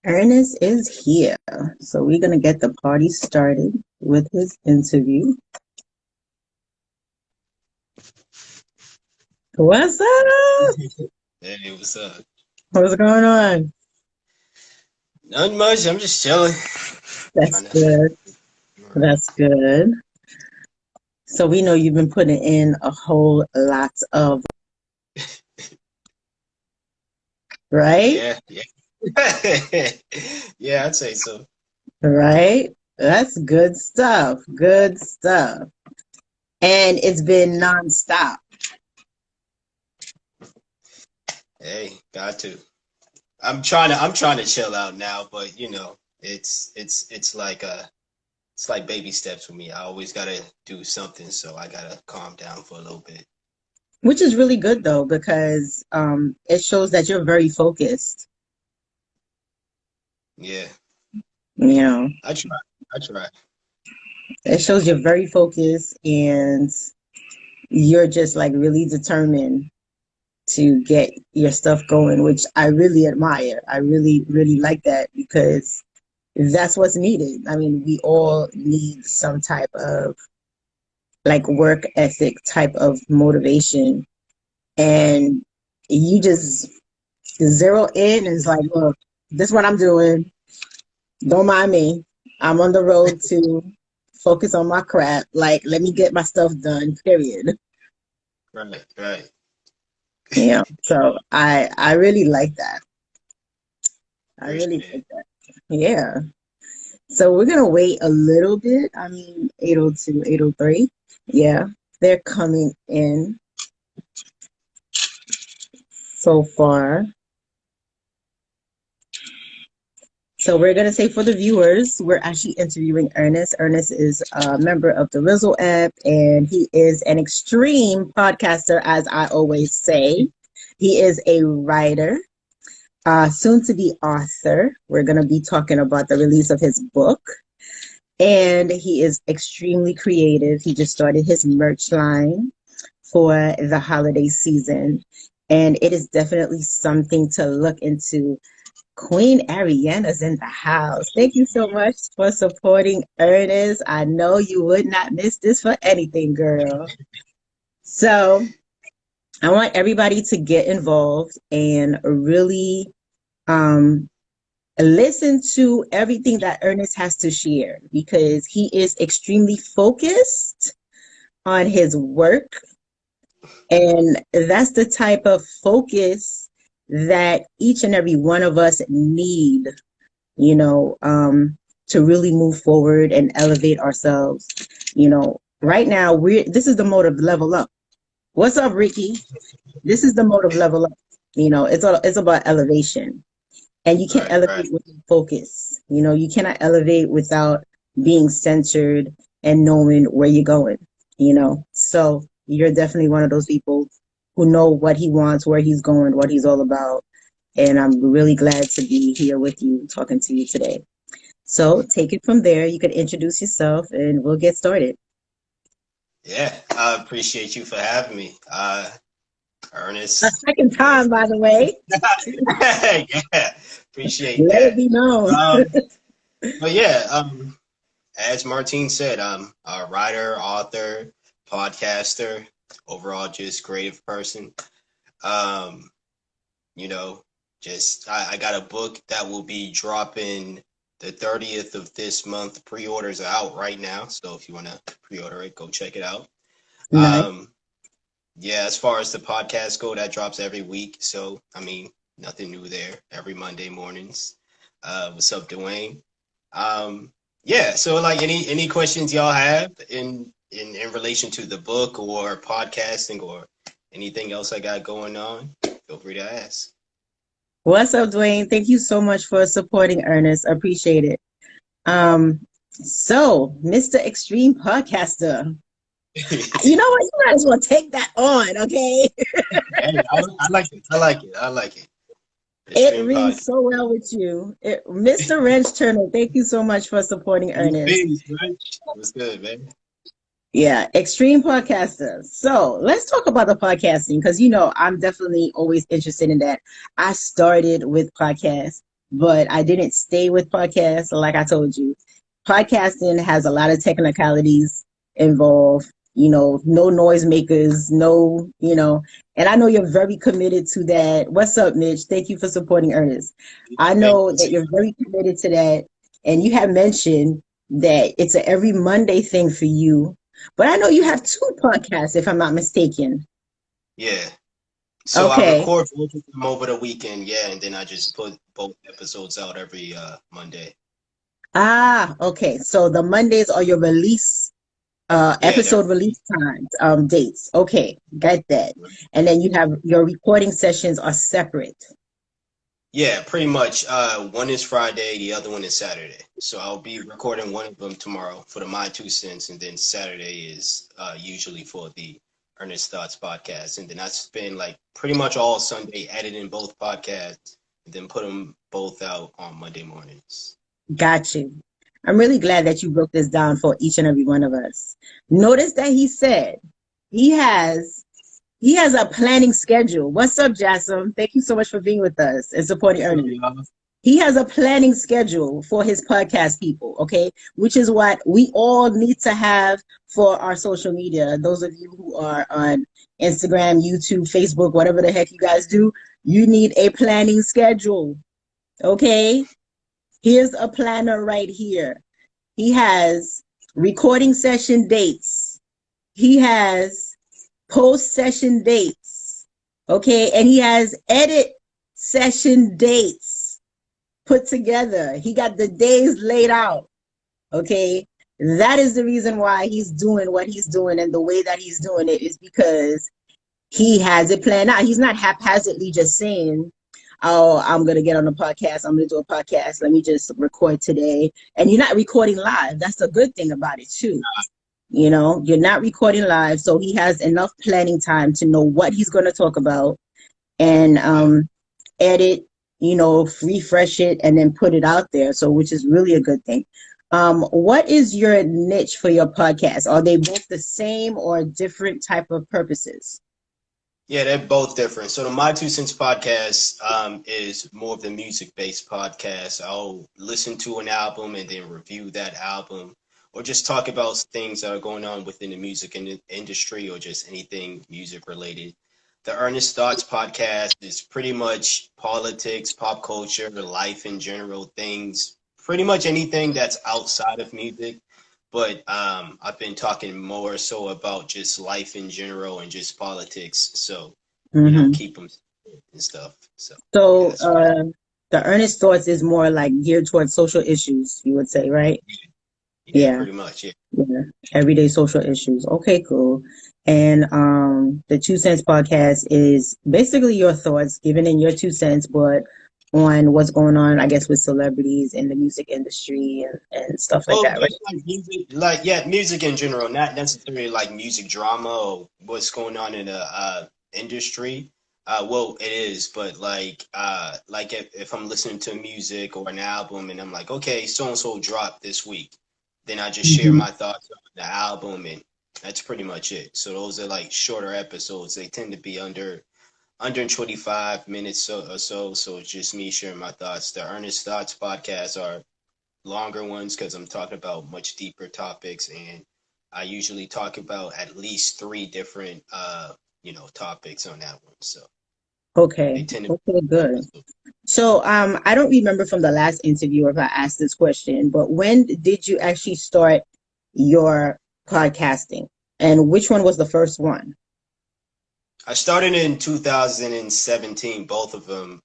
Ernest is here. So we're going to get the party started with his interview. What's up? Hey, what's up? What's going on? Nothing much. I'm just chilling. That's Trying to. good. That's good. So we know you've been putting in a whole lot of, right? Yeah, yeah. Yeah, I'd say so. Right? That's good stuff. Good stuff. And it's been nonstop. Hey, got to. I'm trying to chill out now, but it's like baby steps for me. I always gotta do something, so I gotta calm down for a little bit. Which is really good though, because it shows that you're very focused. Yeah, You know, I try. I try. it shows you're very focused and you're just like really determined to get your stuff going, which I really admire. I really, really like that because that's what's needed. I mean, we all need some type of like work ethic type of motivation. And you just zero in and it's like, look, this is what I'm doing. Don't mind me. I'm on the road to focus on my crap. Like, let me get my stuff done, period. Right, right. Yeah. So I really like that. I really Appreciate like it. that. Yeah. So we're gonna wait a little bit. I mean, 8:02, 8:03. Yeah. They're coming in so far. So we're gonna say for the viewers, we're actually interviewing Ernest. Ernest is a member of the Rizzle app, and he is an extreme podcaster, as I always say. He is a writer, soon to be author. We're gonna be talking about the release of his book. And he is extremely creative. He just started his merch line for the holiday season. And it is definitely something to look into. Queen Ariana's in the house. Thank you so much for supporting Ernest. I know you would not miss this for anything, girl. So I want everybody to get involved and really um, listen to everything that Ernest has to share because he is extremely focused on his work. And that's the type of focus that each and every one of us need, you know, to really move forward and elevate ourselves. You know, right now this is the mode of level up. What's up, Ricky? This is the mode of level up. You know, it's about elevation. And you can't Right, right. elevate without focus. You know, you cannot elevate without being centered and knowing where you're going, you know. So you're definitely one of those people who know what he wants, where he's going, what he's all about. And I'm really glad to be here with you, talking to you today. So take it from there. You can introduce yourself and we'll get started. Yeah, I appreciate you for having me. A Ernest, second you know. time, by the way. Yeah, appreciate Let it that. be known. Um, but yeah, as Martine said, I'm a writer, author, podcaster, overall just creative person. Um, you know, just I got a book that will be dropping the 30th of this month. Pre-orders are out right now, so if you want to pre-order it, go check it out. Nice. Um, yeah, as far as the podcast go, that drops every week. So I mean, nothing new there. Every Monday mornings. What's up, Dwayne? Um, yeah. So like, any questions y'all have in relation to the book or podcasting or anything else I got going on, feel free to ask. What's up, Dwayne? Thank you so much for supporting Ernest. Appreciate it. So Mr. Extreme Podcaster, you know what? You might as well take that on, okay? Hey, I like it. I like it. I like it. It Extreme reads podcast. so well with you. Mr. Wrench Turner, thank you so much for supporting New Ernest. things, right? What's good, man? Yeah, Extreme Podcaster. So let's talk about the podcasting because, you know, I'm definitely always interested in that. I started with podcasts but I didn't stay with podcasts. Like I told you, podcasting has a lot of technicalities involved, no noisemakers, no, and I know you're very committed to that. What's up, Mitch? Thank you for supporting Ernest. I Thank know you that too. you're very committed to that. And you have mentioned that it's a every Monday thing for you. But I know you have two podcasts, if I'm not mistaken. Yeah. So I Okay. record both of them over the weekend, yeah, and then I just put both episodes out every Monday. Ah, okay. So the Mondays are your release Yeah, that episode release times, dates. Okay, got that. And then you have your recording sessions are separate. yeah, pretty much. One is Friday, the other one is Saturday. So I'll be recording one of them tomorrow for the My Two Cents, and then Saturday is usually for the Ernest Thoughts podcast. And then I spend like pretty much all Sunday editing both podcasts, and then put them both out on Monday mornings. Got you. I'm really glad that you broke this down for each and every one of us. Notice that he said he has he has a planning schedule. What's up, Jassim? Thank you so much for being with us and supporting So, Ernest. He has a planning schedule for his podcast people, okay? Which is what we all need to have for our social media. Those of you who are on Instagram, YouTube, Facebook, whatever the heck you guys do, you need a planning schedule, okay? Here's a planner right here. He has recording session dates. He has post session dates, okay? And he has edit session dates put together. He got the days laid out. Okay. That is the reason why he's doing what he's doing, and the way that he's doing it is because he has it planned out. He's not haphazardly just saying, "Oh, I'm gonna get on a podcast. I'm gonna do a podcast. Let me just record today." And you're not recording live. That's the good thing about it too. You're not recording live, so he has enough planning time to know what he's gonna talk about, and edit, refresh it, and then put it out there. So, which is really a good thing. What is your niche for your podcast? Are they both the same or different type of purposes? Yeah, they're both different. So the My Two Cents podcast is more of the music-based podcast. I'll listen to an album and then review that album, or just talk about things that are going on within the music industry, or just anything music related. The Ernest Thoughts podcast is pretty much politics, pop culture, life in general, things, pretty much anything that's outside of music. But I've been talking more so about just life in general and just politics. So, Mm-hmm. keep them and stuff. So, yeah, So, that's pretty. the earnest thoughts is more like geared towards social issues, you would say, right? Yeah, Yeah. pretty much. Yeah. Yeah. Everyday social issues. Okay, cool. And the Two Cents podcast is basically your thoughts, given in your 2 cents, but on what's going on, I guess, with celebrities in the music industry and stuff like Well, that, right? just like music, like yeah, music in general, not necessarily like music drama or what's going on in the industry. Well, it is, but like if I'm listening to music or an album and I'm like, okay, so and so dropped this week, then I just share Mm-hmm. my thoughts on the album, and that's pretty much it. So those are like shorter episodes. They tend to be under 25 minutes or so. So it's just me sharing my thoughts. The Earnest Thoughts podcasts are longer ones because I'm talking about much deeper topics, and I usually talk about at least three different topics on that one. So they Okay. tend to Okay, be good. episodes. So, I don't remember from the last interview if I asked this question, but when did you actually start your podcasting? And which one was the first one? I started in 2017, both of them.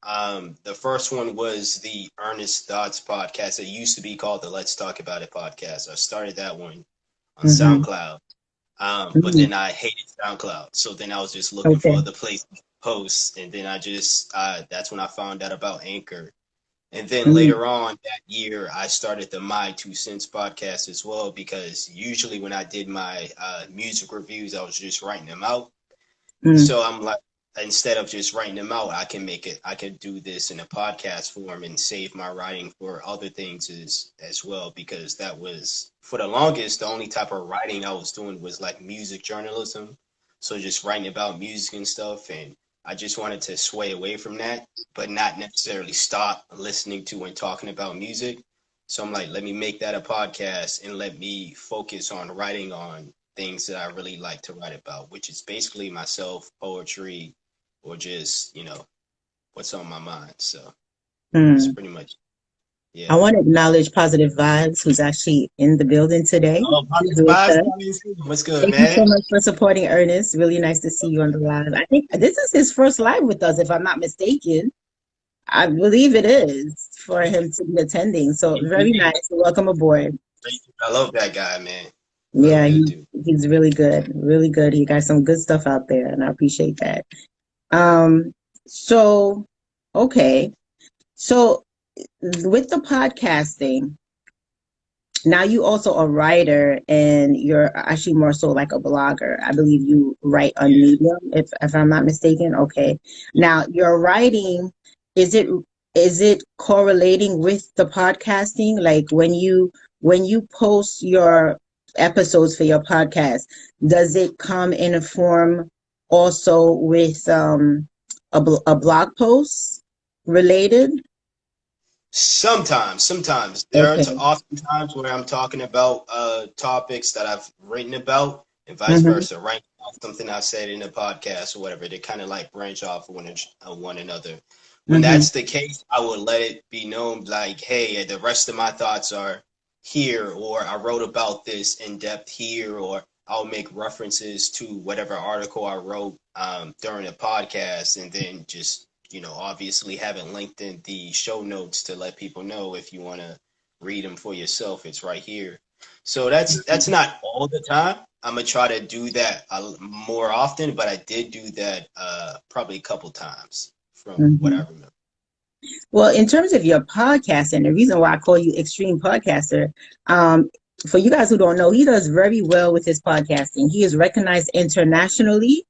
The first one was the Earnest Thoughts podcast. It used to be called the Let's Talk About It podcast. I started that one on Mm-hmm. SoundCloud. But Mm-hmm. then I hated SoundCloud. So then I was just looking for Okay. other places to post. And then that's when I found out about Anchor. And then Mm-hmm. later on that year, I started the My Two Cents podcast as well, because usually when I did my music reviews, I was just writing them out. Mm-hmm. So I'm like, instead of just writing them out, I can do this in a podcast form and save my writing for other things as well, because that was for the longest the only type of writing I was doing was like music journalism. So just writing about music and stuff. And I just wanted to sway away from that, but not necessarily stop listening to and talking about music. So I'm like, let me make that a podcast and let me focus on writing on things that I really like to write about, which is basically myself, poetry, or just, what's on my mind. So it's Hmm. pretty much, I yeah. want to acknowledge Positive Vibes, who's actually in the building today. Oh, He's Marcus with Vibes, us. what's good, Thank you so man? much for supporting Ernest. Really nice to see you on the live. I think this is his first live with us, if I'm not mistaken. I believe it is for him to be attending. So very nice. Welcome aboard. I love that guy, man. Real Yeah, good dude. he's really good. Really good. He got some good stuff out there, and I appreciate that. Um, so okay. So with the podcasting, now you also a writer and you're actually more so like a blogger. I believe you write on Yeah. Medium, if I'm not mistaken. Okay. Now your writing, is it is it correlating with the podcasting? Like when you post your episodes for your podcast, does it come in a form also with a blog post related? Sometimes there are Okay. often times where I'm talking about topics that I've written about, and vice Mm-hmm. versa. Right, something I've said in a podcast or whatever. They kind of like branch off of one another. When Mm-hmm. that's the case, I will let it be known, like, hey, the rest of my thoughts are here, or I wrote about this in depth here, or I'll make references to whatever article I wrote during a podcast, and then just obviously haven't linked in the show notes to let people know if you want to read them for yourself. It's right here. So that's not all the time. I'm gonna try to do that more often, but I did do that probably a couple times from what I Mm-hmm. remember. Well, in terms of your podcast, and the reason why I call you Extreme Podcaster, um, for you guys who don't know, he does very well with his podcasting. He is recognized internationally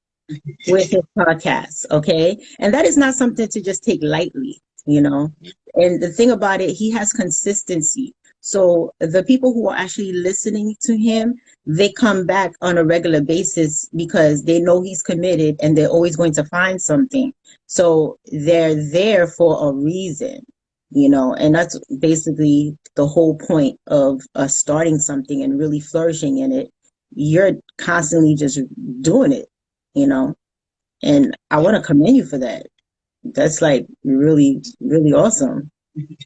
with his podcasts, okay? And that is not something to just take lightly, you know? And the thing about it, he has consistency. So the people who are actually listening to him, they come back on a regular basis because they know he's committed and they're always going to find something. So they're there for a reason, and that's basically the whole point of us starting something and really flourishing in it. You're constantly just doing it, you know? And I Yeah. want to commend you for that. That's like really, really awesome.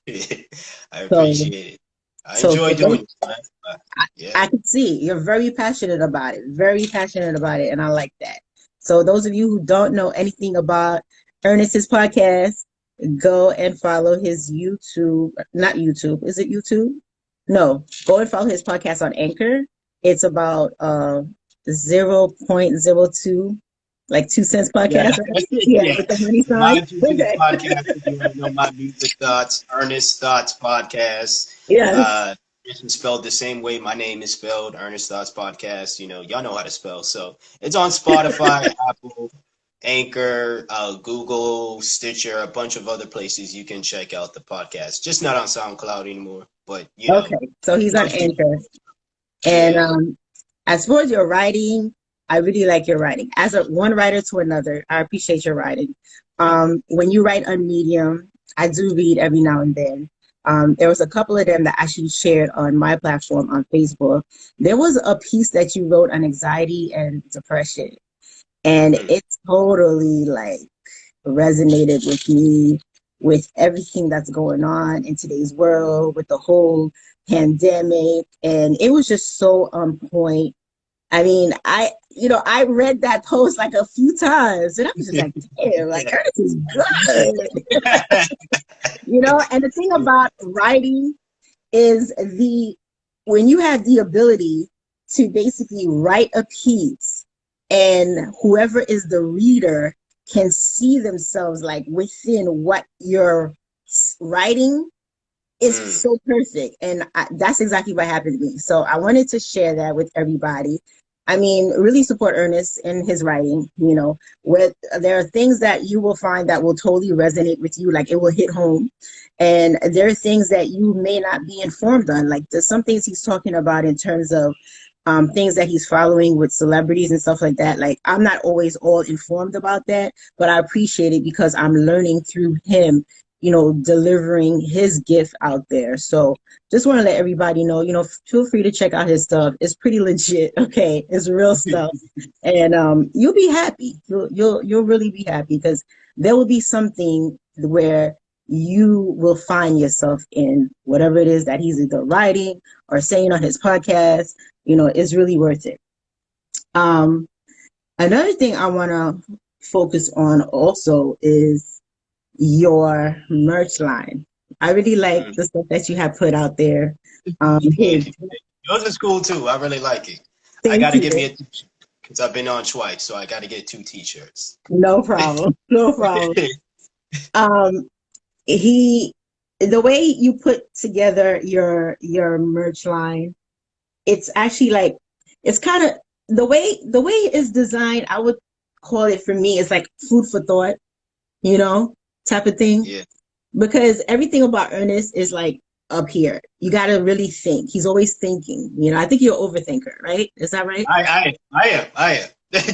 I So, appreciate it. I so enjoy for those, doing it. Yeah. I can see you're very passionate about it, very passionate about it, and I like that. So, those of you who don't know anything about Ernest's podcast, go and follow his YouTube. Not YouTube, is it YouTube? No, go and follow his podcast on Anchor. It's about 0.02, like 2 cents Yeah. podcast, right? Yeah, Yeah. with the money sign. My YouTube Okay. podcast, if you want to know my music thoughts, Ernest Thoughts Podcast. Yes. Uh, it's spelled the same way my name is spelled, Ernest Thoughts Podcast. Y'all know how to spell. So it's on Spotify, Apple, Anchor, Google, Stitcher, a bunch of other places you can check out the podcast. Just not on SoundCloud anymore, but Okay. So he's on most people. Anchor. And Yeah. as far as your writing, I really like your writing. As a one writer to another, I appreciate your writing. When you write on Medium, I do read every now and then. There was a couple of them that actually shared on my platform on Facebook. There was a piece that you wrote on anxiety and depression, and Mm. it totally like resonated with me with everything that's going on in today's world with the whole pandemic, and it was just so on point. I mean, I read that post like a few times and I was just like, damn, like Yeah. Ernest is good. And the thing about writing is when you have the ability to basically write a piece and whoever is the reader can see themselves like within what you're writing is Mm. so perfect. And that's exactly what happened to me. So I wanted to share that with everybody. I mean, really support Ernest in his writing, with there are things that you will find that will totally resonate with you, like it will hit home. And there are things that you may not be informed on. Like there's some things he's talking about in terms of things that he's following with celebrities and stuff like that. Like, I'm not always all informed about that, but I appreciate it because I'm learning through him, delivering his gift out there. So just want to let everybody know, feel free to check out his stuff. It's pretty legit. Okay. It's real stuff. And you'll be happy. You'll really be happy because there will be something where you will find yourself in whatever it is that he's either writing or saying on his podcast. It's really worth it. Um, Another thing I want to focus on also is your merch line. I really like Mm. the stuff that you have put out there. Thank Hey, you. Yours is cool too. I really like it. I thank got to get me you. a t-shirt because I've been on twice, so I got to get two t-shirts. No problem. No problem. Um, he, the way you put together your merch line, it's actually like it's kind of the way it's designed. I would call it for me. It's like food for thought, you know, type of thing. Yeah. Because everything about Ernest is like up here. You got to really think. He's always thinking. I think you're an overthinker, right? Is that right? I am. Okay.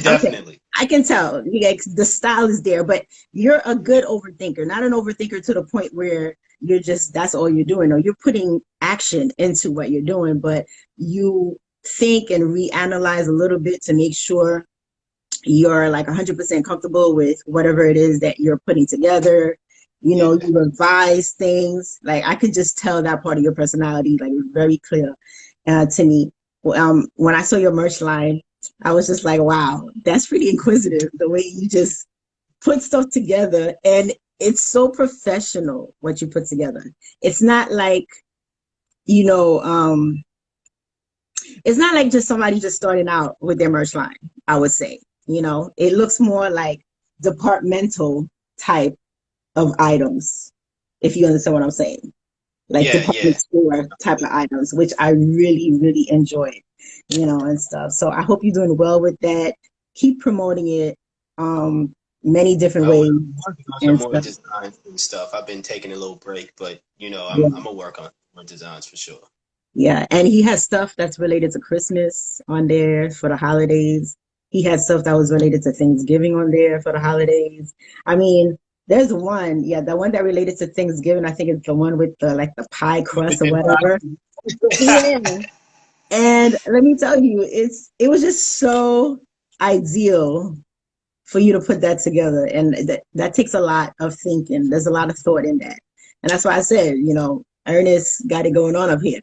Definitely. I can tell. Like, the style is there, but you're a good overthinker, not an overthinker to the point where you're just, that's all you're doing. No, you're putting action into what you're doing, but you think and reanalyze a little bit to make sure you're like 100% comfortable with whatever it is that you're putting together. Yeah. You revise things. Like, I could just tell that part of your personality, like, very clear to me. When I saw your merch line, I was just like, wow, that's pretty inquisitive, the way you just put stuff together. And it's so professional what you put together. It's not like, you know, um, it's not like just somebody just starting out with their merch line, I would say. It looks more like departmental type of items, if you understand what I'm saying. Like Yeah. Yeah. department store type of items, which I really, really enjoyed, and stuff. So I hope you're doing well with that. Keep promoting it many different I will. ways I'm working on some and more stuff. designs and stuff. I've been taking a little break, but I'm Yeah. gonna work on more designs for sure. Yeah. And he has stuff that's related to Christmas on there for the holidays. He had stuff that was related to Thanksgiving on there for the holidays. I mean, there's one, yeah, the one that related to Thanksgiving. I think it's the one with the like the pie crust or whatever. Yeah. And let me tell you, it was just so ideal for you to put that together. And that takes a lot of thinking. There's a lot of thought in that. And that's why I said, Ernest got it going on up here.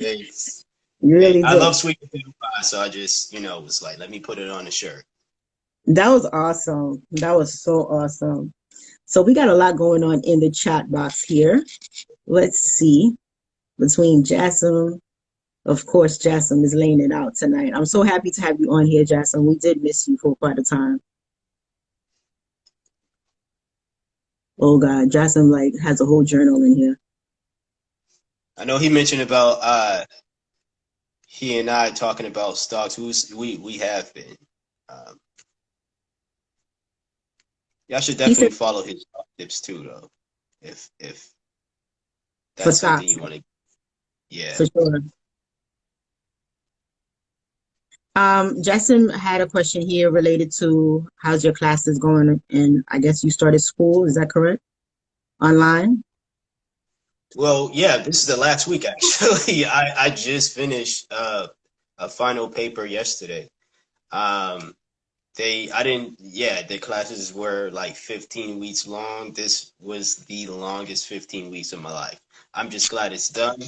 Thanks. You Hey, really I do. love sweet potato pie, so I just was like, let me put it on a shirt. That was awesome. That was so awesome. So we got a lot going on in the chat box here. Let's see. Between Jassim, of course, Jassim is laying it out tonight. I'm so happy to have you on here, Jassim. We did miss you for quite a time. Oh God, Jassim like has a whole journal in here. I know he mentioned about he and I talking about stocks. We have been. Um, Y'all should He said definitely follow his stock tips too, though. If for that's something stocks, you want to, yeah. for sure. Jassim had a question here related to how's your classes going, and I guess you started school. Is that correct? Online? Well, yeah. This is the last week actually. I just finished a final paper yesterday. Um, I didn't, yeah, the classes were like 15 weeks long. This was the longest 15 weeks of my life. I'm just glad it's done.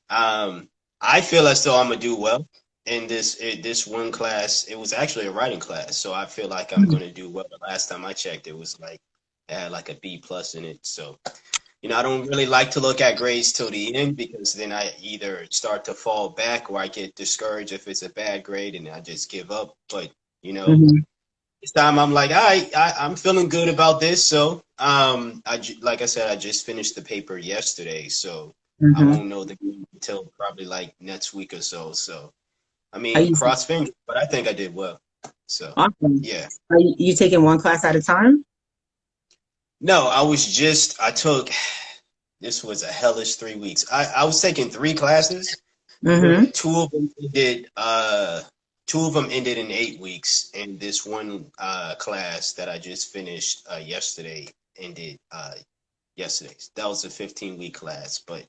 Um, I feel as though I'm gonna do well in this one class. It was actually a writing class, so I feel like I'm gonna do well. The last time I checked, it was like it had like a B plus in it. So, I don't really like to look at grades till the end because then I either start to fall back or I get discouraged if it's a bad grade and I just give up. But you know, Mm-hmm. this time I'm like, all right, I'm feeling good about this. So, like I said, I just finished the paper yesterday, so I Mm-hmm. won't know the grade until probably like next week or so. So, I Are mean, you cross fingers, but I think I did well. So, awesome? yeah. Are you taking one class at a time? No, I took, this was a hellish 3 weeks. I was taking three classes, Mm-hmm. Two of them ended in 8 weeks, and this one class that I just finished yesterday ended yesterday. That was a 15-week class, but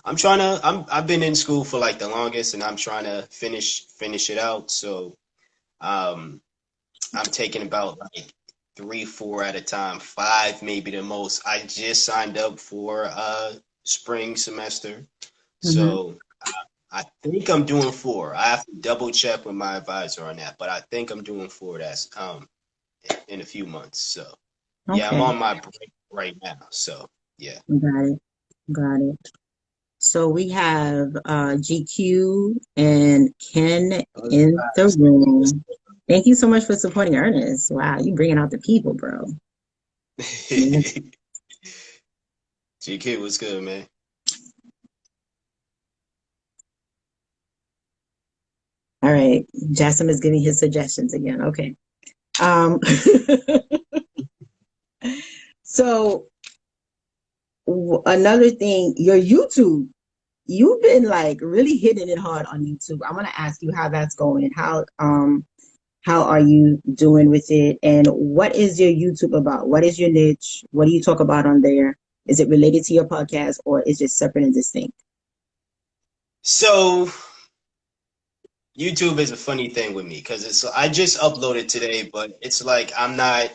I've been in school for like the longest, and I'm trying to finish it out. So um, I'm taking about like three, four at a time, five maybe the most. I just signed up for spring semester, Mm-hmm. so I think I'm doing four. I have to double check with my advisor on that, but I think I'm doing four. That's in a few months. So yeah, I'm Okay. on my break right now. So yeah. Got it. Got it. So we have GQ and Ken in the room. Thank you so much for supporting Ernest. Wow, you bringing out the people, bro. Yeah. GK was good, man. All right. Jassim is giving his suggestions again. Okay. Um, so another thing, your YouTube, you've been like really hitting it hard on YouTube. I want to ask you how that's going. How are you doing with it? And what is your YouTube about? What is your niche? What do you talk about on there? Is it related to your podcast or is it separate and distinct? So YouTube is a funny thing with me because it's I just uploaded today, but it's like I'm not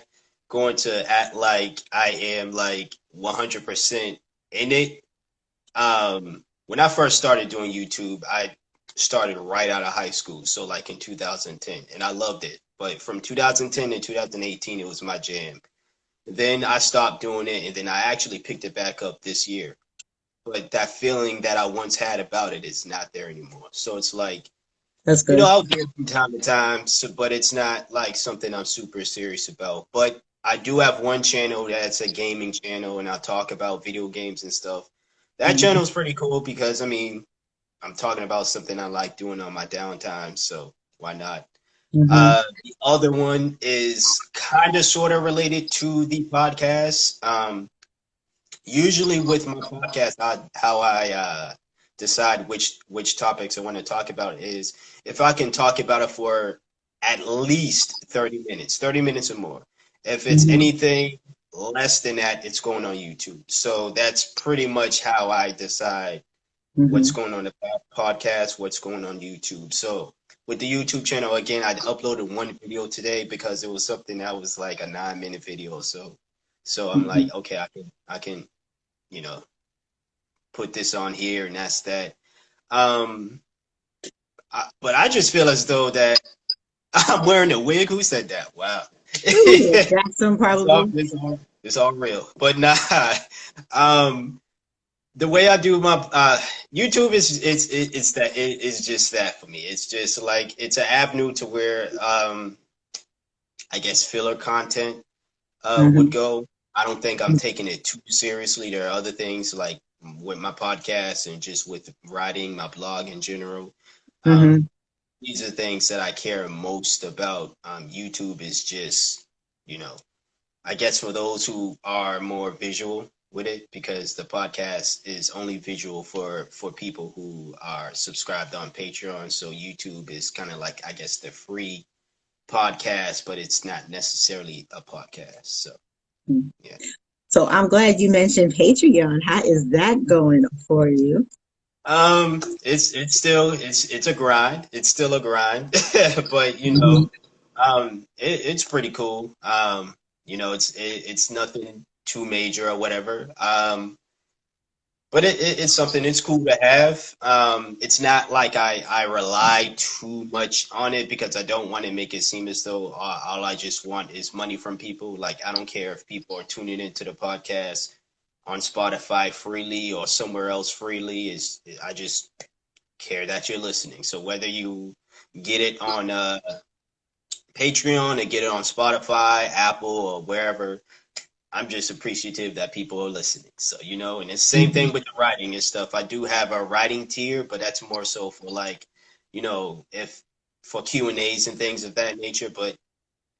going to act like I am like 100% in it. When I first started doing YouTube, I started right out of high school, so like in 2010, and I loved it. But from 2010 to 2018, it was my jam. Then I stopped doing it, and then I actually picked it back up this year. But that feeling that I once had about it is not there anymore. So it's like, That's you know, good. I'll do it from time to time, so, but it's not like something I'm super serious about. But I do have one channel that's a gaming channel, and I talk about video games and stuff. That Mm-hmm. channel is pretty cool because, I mean, I'm talking about something I like doing on my downtime, so why not? Mm-hmm. The other one is kind of sort of related to the podcast. Usually with my podcast, how I decide which topics I want to talk about is if I can talk about it for at least 30 minutes, 30 minutes or more. If it's Mm-hmm. anything less than that, it's going on YouTube. So that's pretty much how I decide what's Mm-hmm. going on the podcast, what's going on YouTube. So with the YouTube channel, again, I uploaded one video today because it was something that was like a 9 minute video. So I'm Mm-hmm. like, okay, I can you know, put this on here and that's that. Um, but I just feel as though that I'm wearing a wig. Who said that? Wow. Jackson it's all, probably. it's all, it's all real. But nah, um, the way I do my YouTube is it's that it's just that for me. It's just like it's an avenue to where I guess filler content would Mm-hmm. go. I don't think I'm taking it too seriously. There are other things like with my podcast and just with writing my blog in general. Mm-hmm. Um, these are things that I care most about. YouTube is just, you know, I guess for those who are more visual with it, because the podcast is only visual for people who are subscribed on Patreon. So YouTube is kind of like I guess the free podcast, but it's not necessarily a podcast. So yeah. So I'm glad you mentioned Patreon. How is that going for you? It's still it's a grind. It's still a grind, but you Mm-hmm. know, it's pretty cool. You know, it's nothing too major or whatever. But it's something it's cool to have. It's not like I rely too much on it because I don't want to make it seem as though all I just want is money from people. Like I don't care if people are tuning into the podcast on Spotify freely or somewhere else freely. Is I just care that you're listening. So whether you get it on Patreon or get it on Spotify, Apple, or wherever, I'm just appreciative that people are listening. So, you know, and it's the same Mm-hmm. thing with the writing and stuff. I do have a writing tier, but that's more so for like, you know, if for Q&As and things of that nature, but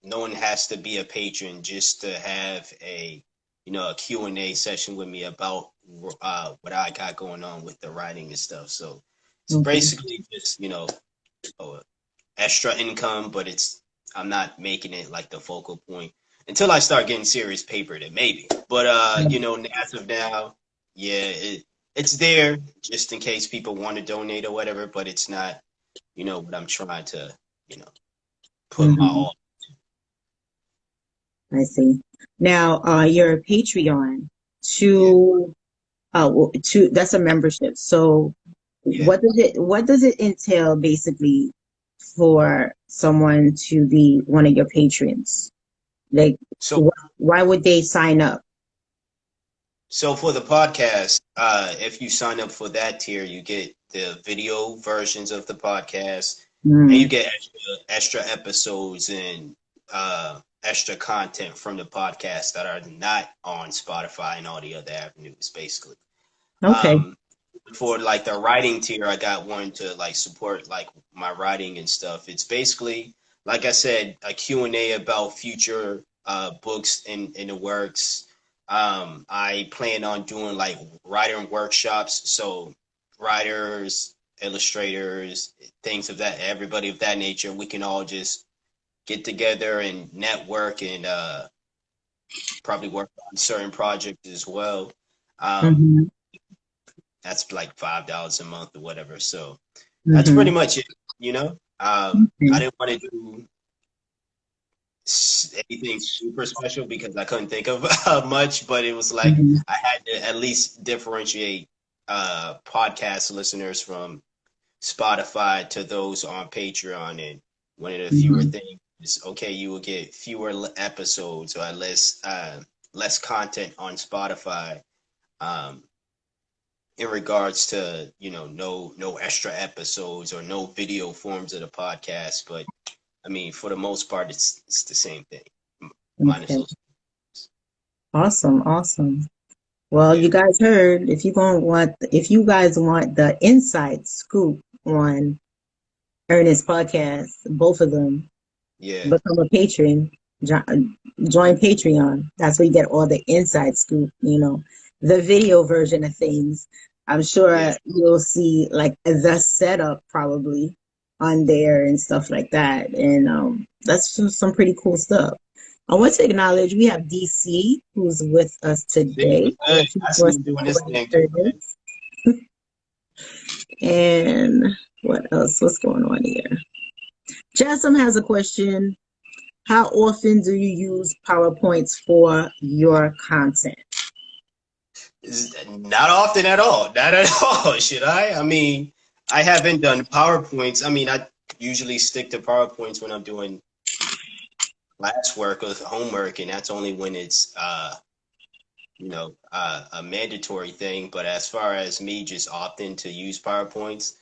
no one has to be a patron just to have a, you know, a Q&A session with me about what I got going on with the writing and stuff. So Okay. basically just, extra income, but I'm not making it like the focal point until I start getting serious paper. Then maybe, but as of now, yeah, it's there just in case people want to donate or whatever. But it's not, what I'm trying to, you know, put my Hmm. all. I see. Now, your Patreon Yeah, to that's a membership. So, yeah. what does it entail basically for someone to be one of your patrons? Like, So why would they sign up? So for the podcast, if you sign up for that tier, you get the video versions of the podcast, and you Mm, get extra episodes and extra content from the podcast that are not on Spotify and all the other avenues, basically. okay. Um, for like the writing tier, I got one to like support like my writing and stuff. It's basically, like I said, a Q&A about future books in the works. I plan on doing like writing workshops, so writers, illustrators, things of that, everybody of that nature, we can all just get together and network and probably work on certain projects as well. Um, Mm-hmm. that's like $5 a month or whatever. So that's pretty Mm-hmm. much it. I Okay. didn't want to do anything super special because I couldn't think of much, but it was like Mm-hmm. I had to at least differentiate podcast listeners from Spotify to those on Patreon. And one of the fewer Mm-hmm. things is okay, you will get fewer episodes or less content on Spotify. Um, in regards to no extra episodes or no video forms of the podcast, but I mean for the most part it's the same thing minus Okay. those. Awesome. Awesome. Well, Yeah, you guys heard. If you guys want the inside scoop on Ernest podcast, both of them, yeah, become a patron, jo- join Patreon. That's where you get all the inside scoop, the video version of things. I'm yeah. sure you'll see like the setup probably on there and stuff like that. And that's some pretty cool stuff. I want to acknowledge we have DC who's with us See, today. what's good? Thank you I see for you doing this supporting thing too, man. Ernest. And what else? What's going on here? Jasmine has a question. How often do you use PowerPoints for your content? Not often at all, not at all. Should I mean I haven't done PowerPoints. I mean I usually stick to PowerPoints when I'm doing classwork or homework, and that's only when it's a mandatory thing. But as far as me just opting to use PowerPoints,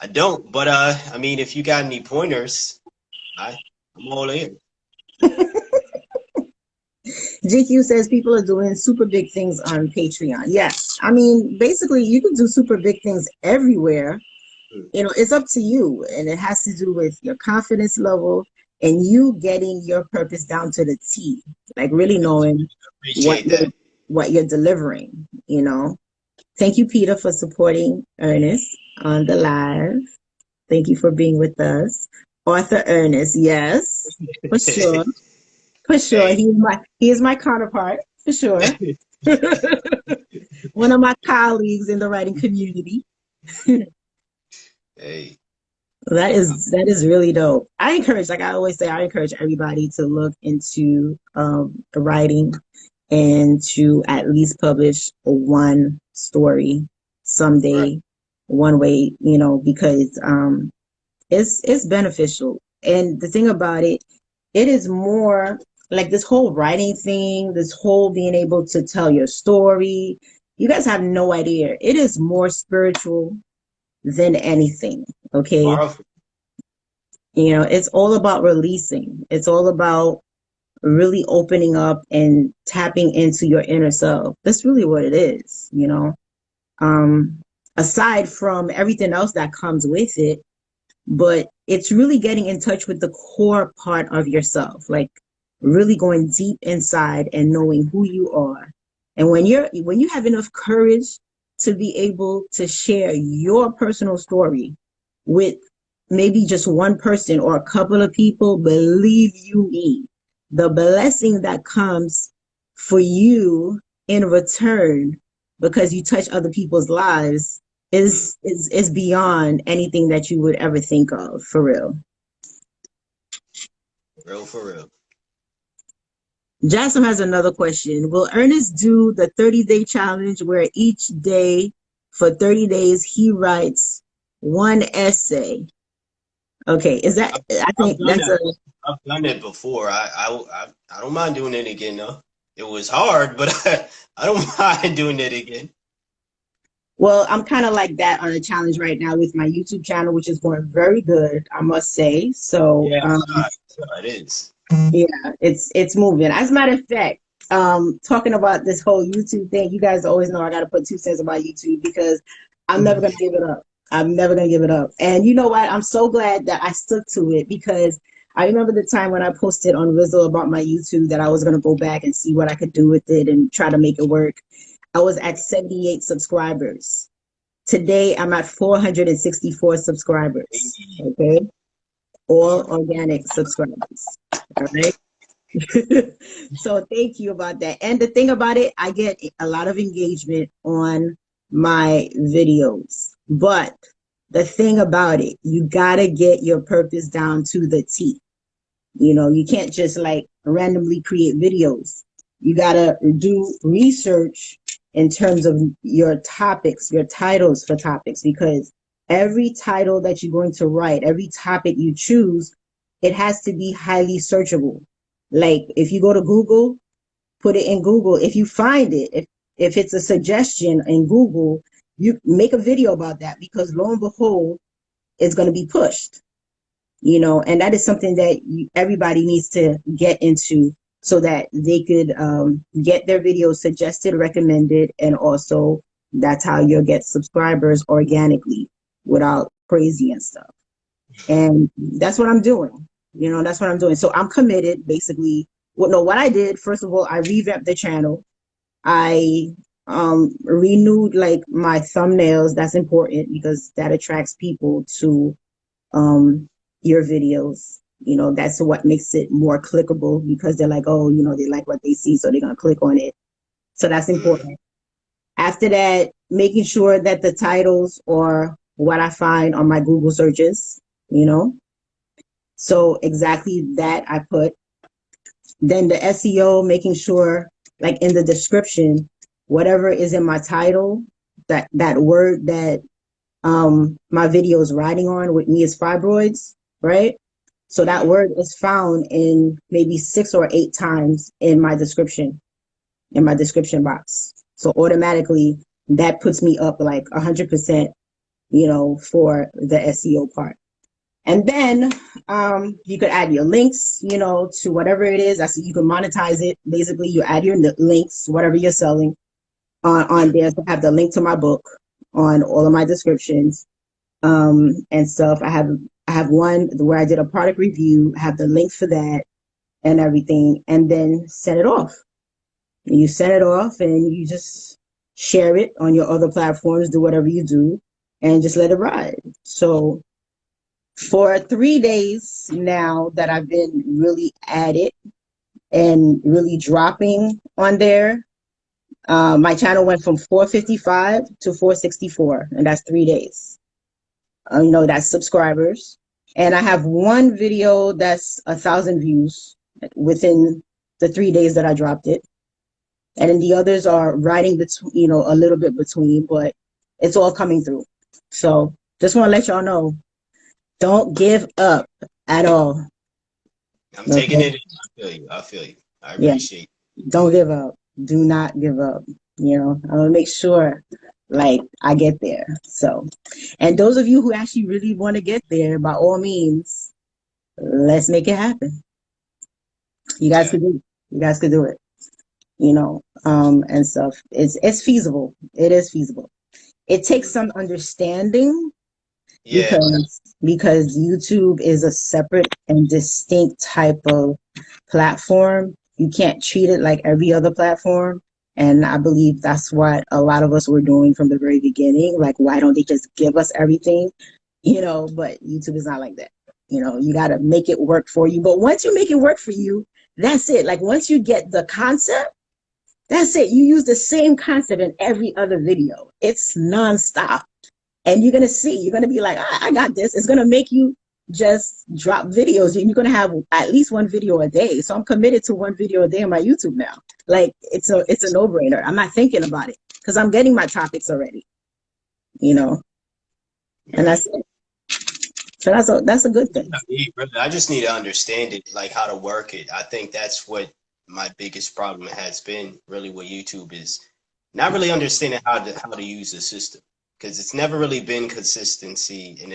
I don't. But I mean, if you got any pointers, I'm all in. GQ says people are doing super big things on Patreon. Yes. I mean, basically, you can do super big things everywhere. It's up to you. And it has to do with your confidence level and you getting your purpose down to the T, like really knowing what Appreciate you're, that. what you're delivering. Thank you, Peter, for supporting Ernest on the live. Thank you for being with us. Arthur Ernest, yes, for sure. For sure. Hey, He is my counterpart, for sure. One of my colleagues in the writing community. hey, That is really dope. Like I always say, I encourage everybody to look into the writing and to at least publish one story right. someday, one way, because it's beneficial. And the thing about it, it is more like this whole writing thing, this whole being able to tell your story. You guys have no idea. It is more spiritual than anything. Okay. Powerful. It's all about releasing. It's all about really opening up and tapping into your inner self. That's really what it is. Um, Aside from everything else that comes with it, but it's really getting in touch with the core part of yourself, like really going deep inside and knowing who you are. And when you have enough courage to be able to share your personal story with maybe just one person or a couple of people, believe you me, the blessing that comes for you in return because you touch other people's lives Mm. is beyond anything that you would ever think of, for real. Real for real. Jasmine has another question. Will Ernest do the 30-day challenge where each day for 30 days he writes one essay? Okay, is that, I've, I I've think done that's that. a, I've done it before. I don't mind doing it again though. It was hard, but I don't mind doing it again. well, I'm kind of like that on a challenge right now with my YouTube channel, which is going very good, I must say. So, Yeah, it is. yeah, it's moving. As a matter of fact, talking about this whole YouTube thing, you guys always know I got to put 2 cents about YouTube because I'm never gonna give it up. I'm never gonna give it up. And you know what? I'm so glad that I stuck to it because I remember the time when I posted on Rizzle about my YouTube that I was gonna go back and see what I could do with it and try to make it work. I was at 78 subscribers. Today I'm at 464 subscribers. Hey, Okay, all organic subscribers. All right. So thank you about that. And the thing about it, I get a lot of engagement on my videos. But the thing about it, you gotta get your purpose down to the T. You know, you can't just like randomly create videos. You gotta do research in terms of your topics, your titles for topics, because every title that you're going to write, every topic you choose, it has to be highly searchable. Like if you go to Google, put it in Google. If you find it, if it's a suggestion in Google, you make a video about that because lo and behold, it's going to be pushed, you know, and that is something that everybody needs to get into so that they could get their videos suggested, recommended, and also that's how you'll get subscribers organically without crazy and stuff. And that's what I'm doing. You know, that's what I'm doing. So I'm committed, basically. Well, no, what I did, first of all, I revamped the channel. I renewed like my thumbnails. That's important because that attracts people to um, your videos. You know, that's what makes it more clickable because they're like, oh, you know, they like what they see, so they're going to click on it. So that's mm, important. After that, making sure that the titles are what I find on my Google searches, you know. So exactly that I put. Then the SEO, making sure like in the description, whatever is in my title, that word that my video is riding on with me is fibroids, right? So that mm. word is found in maybe 6 or 8 times in my description box. So automatically that puts me up like 100%, you know, for the SEO part. And then you could add your links, you know, to whatever it is. I see you can monetize it. Basically, you add your links, whatever you're selling on there. So I have the link to my book on all of my descriptions and stuff. I have one where I did a product review. I have the link for that and everything, and then send it off. You send it off, and you just share it on your other platforms. Do whatever you do, and just let it ride. So for 3 days now that I've been really at it and really dropping on there, my channel went from 455 to 464, and that's 3 days. You know, that's subscribers. And I have one video that's 1,000 views within the 3 days that I dropped it. And then the others are riding between, you know, a little bit between, but it's all coming through. So just want to let y'all know, don't give up at all. I'm taking Okay. it in. I feel you. I feel you. I Yeah. appreciate Don't give up. Do not give up. You know, I want to make sure like I get there. So, and those of you who actually really want to get there, by all means, let's make it happen. You it. guys Yeah. could do it. You guys could do it. You know, and stuff. It's feasible. It is feasible. It takes some understanding Yeah. because YouTube is a separate and distinct type of platform. You can't treat it like every other platform. And I believe that's what a lot of us were doing from the very beginning. Like, why don't they just give us everything? But YouTube is not like that. You got to make it work for you. But once you make it work for you, that's it. Like, once you get the concept, that's it. You use the same concept in every other video. It's nonstop. And you're going to see, you're going to be like, I got this. It's going to make you just drop videos. And you're going to have at least one video a day. So I'm committed to one video a day on my YouTube now. Like, it's a no-brainer. I'm not thinking about it because I'm getting my topics already, and that's it. So that's a good thing. I just need to understand it, like how to work it. I think that's what my biggest problem has been really with YouTube is not really understanding how to use the system, because it's never really been consistency in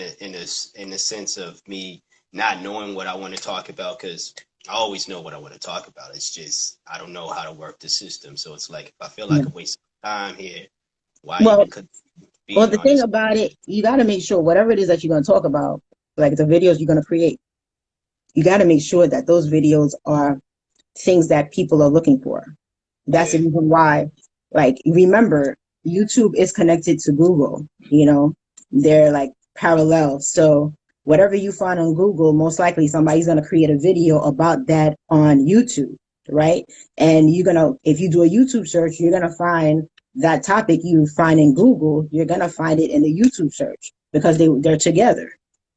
a sense of me not knowing what I want to talk about, because I always know what I want to talk about. It's just I don't know how to work the system. So it's like if I feel like I'm wasting time here, why Well, even well, being the on thing this? about it, you got to make sure whatever it is that you're going to talk about, like the videos you're going to create, you got to make sure that those videos are things that people are looking for. That's the Yeah, reason why, like, remember, YouTube is connected to Google, they're like parallel. So whatever you find on Google, most likely somebody's going to create a video about that on YouTube, right? And if you do a YouTube search, you're going to find that topic you find in Google, you're going to find it in the YouTube search because they're together,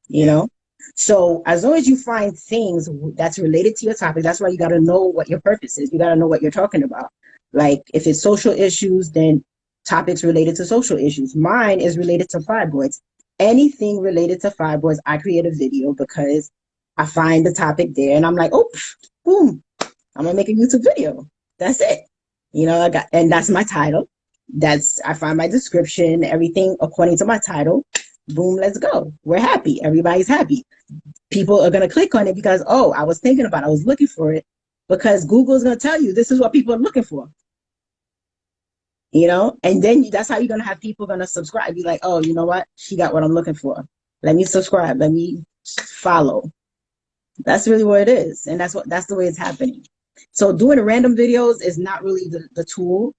you yeah, know? So as long as you find things that's related to your topic, that's why you got to know what your purpose is. You got to know what you're talking about. Like if it's social issues, then topics related to social issues. Mine is related to fibroids. Anything related to fibroids, I create a video because I find the topic there and I'm like, oh, boom, I'm gonna make a YouTube video. That's it. And that's my title. I find my description, everything according to my title. Boom, let's go. We're happy. Everybody's happy. People are gonna click on it because, oh, I was thinking about it. I was looking for it because Google's gonna tell you this is what people are looking for. And then that's how you're gonna have people gonna subscribe. Be like, oh, you know what? She got what I'm looking for. Let me subscribe. Let me follow. That's really what it is, and that's the way it's happening. So doing random videos is not really the tool.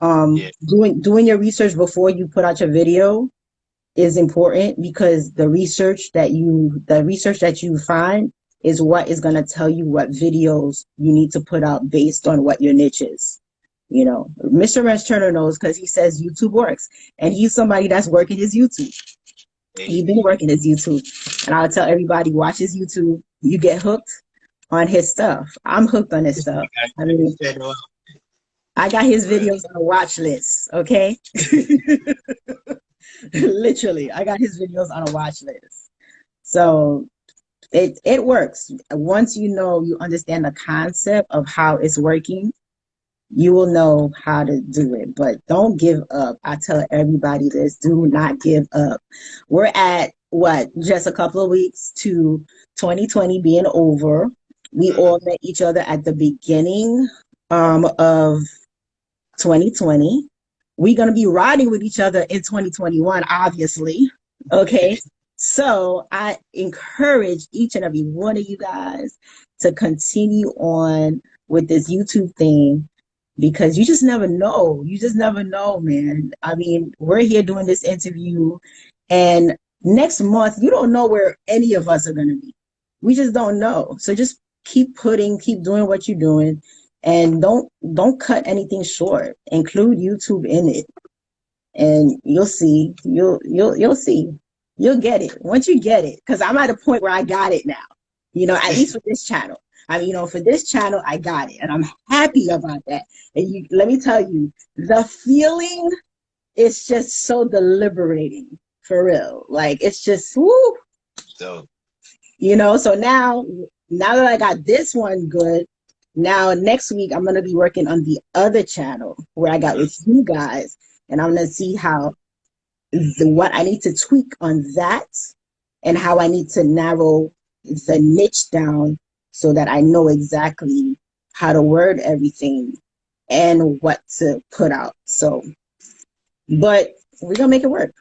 yeah, Doing your research before you put out your video is important because the research that you find is what is going to tell you what videos you need to put out based on what your niche is. Mr. Rance Turner knows because he says YouTube works, and he's somebody that's working his YouTube. He's been working his YouTube, and I'll tell everybody watch his YouTube. You get hooked on his stuff. I'm hooked on his stuff. I mean, I got his videos on a watch list. Okay. Literally, I got his videos on a watch list. So it works. Once you understand the concept of how it's working, you will know how to do it. But don't give up. I tell everybody this, do not give up. We're at what, just a couple of weeks to 2020 being over. We all met each other at the beginning of 2020. We're going to be riding with each other in 2021, obviously. Okay. So I encourage each and every one of you guys to continue on with this YouTube thing because you just never know. You just never know, man. I mean, we're here doing this interview, and next month, you don't know where any of us are going to be. We just don't know. So just keep doing what you're doing. And don't cut anything short. Include YouTube in it, and you'll see. You'll see. You'll get it once you get it. Because I'm at a point where I got it now. At least for this channel. I mean, for this channel, I got it, and I'm happy about that. And let me tell you, the feeling is just so deliberating, for real. Like it's just woo. so So now that I got this one good. Now, next week, I'm going to be working on the other channel where I got with you guys, and I'm going to see what I need to tweak on that and how I need to narrow the niche down so that I know exactly how to word everything and what to put out. But we're going to make it work.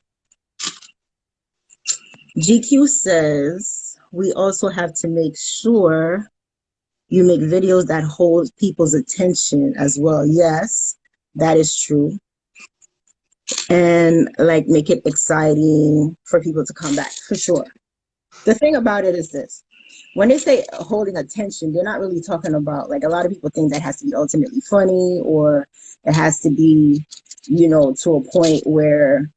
GQ says we also have to make sure you make videos that hold people's attention as well. Yes, That is true. And like make it exciting for people to come back for sure. The thing about it is this. When they say holding attention, they're not really talking about, like, a lot of people think that has to be ultimately funny, or it has to be, to a point where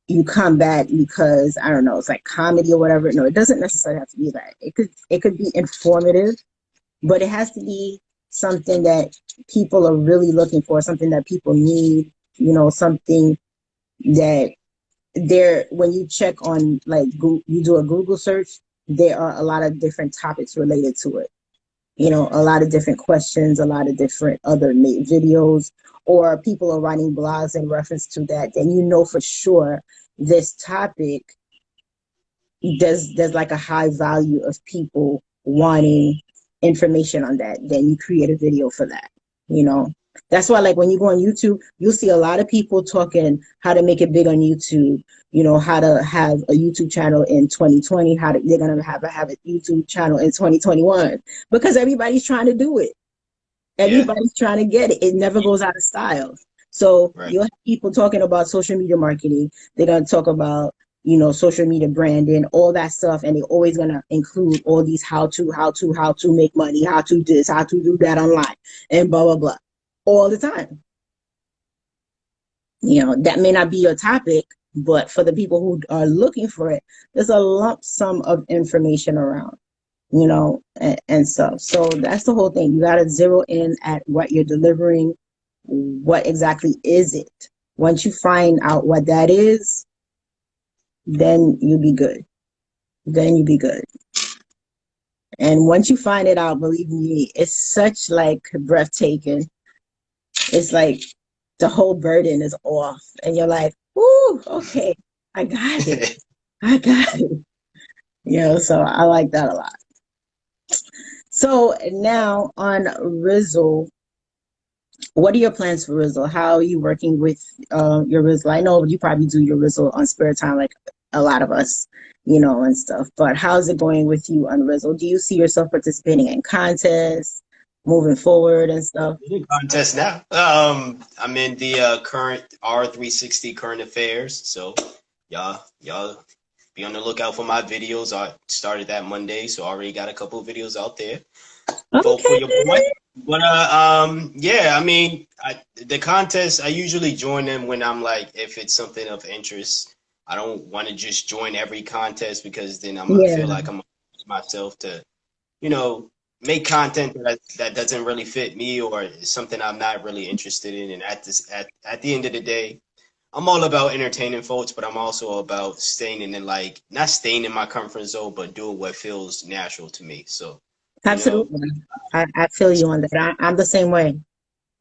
you come back because, I don't know, it's like comedy or whatever. No, it doesn't necessarily have to be that. It could be informative, but it has to be something that people are really looking for, something that people need, something that when you check on, like, you do a Google search, there are a lot of different topics related to it. A lot of different questions, a lot of different other videos, or people are writing blogs in reference to that. Then for sure this topic, there's like a high value of people wanting information on that. Then you create a video for that. You know, that's why, like, when you go on YouTube, you'll see a lot of people talking how to make it big on YouTube. How to have a YouTube channel in 2020, they're gonna have a YouTube channel in 2021, because everybody's trying to do it. Yeah, Everybody's trying to get it. It never goes out of style. So right. you'll have people talking about social media marketing. They're going to talk about, social media branding, all that stuff. And they're always going to include all these how to make money, how to this, how to do that online, and blah, blah, blah, all the time. That may not be your topic, but for the people who are looking for it, there's a lump sum of information around, and stuff. So that's the whole thing. You got to zero in at what you're delivering. What exactly is it? Once you find out what that is, then you'll be good. Then you'll be good. And once you find it out, believe me, it's such, like, breathtaking. It's like the whole burden is off, and you're like, "Ooh, okay, I got it. I got it." So I like that a lot. So now on Rizzle, what are your plans for Rizzle? How are you working with your Rizzle? I know you probably do your Rizzle on spare time, like a lot of us, and stuff. But how's it going with you on Rizzle? Do you see yourself participating in contests, moving forward and stuff? In contest now. I'm in the current R360 current affairs, so y'all be on the lookout for my videos. I started that Monday, so I already got a couple of videos out there. Vote for Okay. your boy. But yeah, I mean, the contest, I usually join them when I'm like, if it's something of interest. I don't want to just join every contest, because then I'm gonna Yeah, feel like I'm gonna push myself to, you know, make content that doesn't really fit me, or is something I'm not really interested in. And at the end of the day, I'm all about entertaining folks, but I'm also about staying in, like, not staying in my comfort zone, but doing what feels natural to me. So, you know, absolutely. I feel you on that. I'm the same way.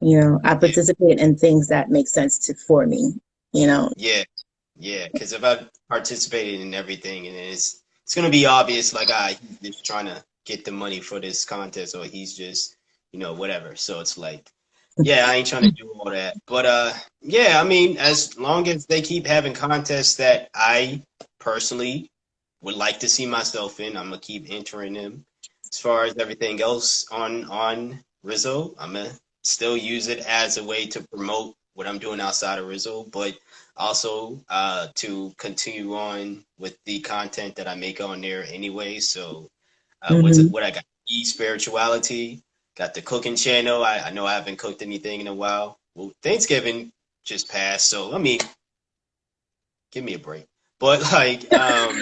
I yeah, participate in things that make sense for me. You know. yeah, yeah. Because if I participated in everything, and it's gonna be obvious, like, he's just trying to get the money for this contest, or he's just, whatever. So it's like, yeah, I ain't trying to do all that. But yeah, I mean, as long as they keep having contests that I personally would like to see myself in, I'm gonna keep entering them. As far as everything else on Rizzo, I'm gonna still use it as a way to promote what I'm doing outside of Rizzo, but also to continue on with the content that I make on there anyway. So Hmm. what I got? E-spirituality. Got the cooking channel. I know I haven't cooked anything in a while. Well, Thanksgiving just passed, so I mean, give me a break. But like, you Are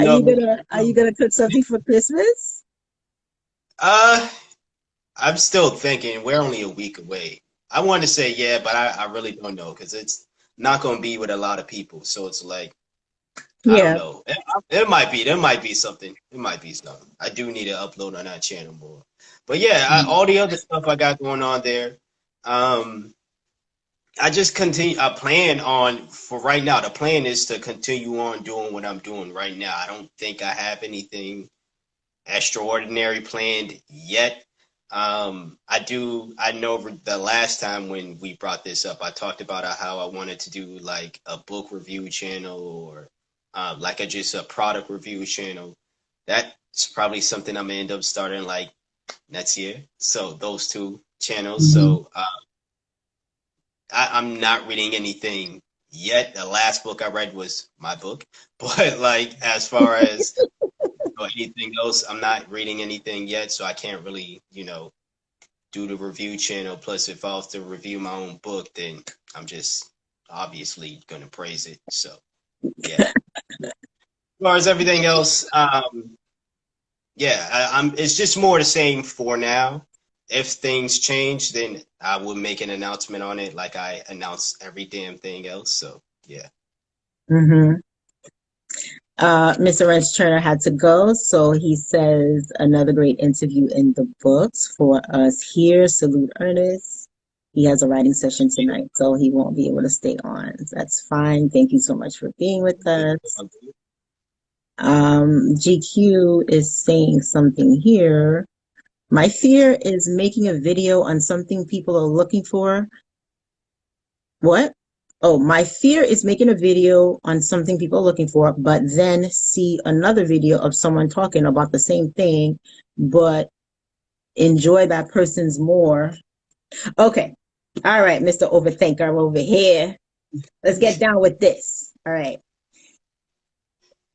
you know, gonna cook something for Christmas? uh, I'm still thinking we're only a week away. I want to say yeah, but I really don't know, because it's not going to be with a lot of people. So it's like, I don't Yeah. know. It might be. There might be something. It might be something. I do need to upload on that channel more. But yeah, all the other stuff I got going on there. Um, I just continue. I plan on, for right now. The plan is to continue on doing what I'm doing right now. I don't think I have anything extraordinary planned yet. I do. I know the last time when we brought this up, I talked about how I wanted to do like a book review channel, or like just a product review channel. That's probably something I'm gonna end up starting like next year. So those two channels. Hmm. So I'm not reading anything yet. The last book I read was my book, but like as far as anything else, I'm not reading anything yet, so I can't really, do the review channel. Plus, if I have to review my own book, then I'm just obviously gonna praise it. So yeah. As far as everything else, yeah, I'm. It's just more the same for now. If things change, then I will make an announcement on it, like I announce every damn thing else. So yeah. Mm-hmm. Mr. Rance Turner had to go, so he says another great interview in the books for us here. Salute Ernest. He has a writing session tonight, so he won't be able to stay on. That's fine. Thank you so much for being with us. GQ is saying something here. My fear is making a video on something people are looking for. What? Oh, my fear is making a video on something people are looking for, but then see another video of someone talking about the same thing, but enjoy that person's more. Okay. All right, Mr. Overthinker over here. Let's get down with this. All right.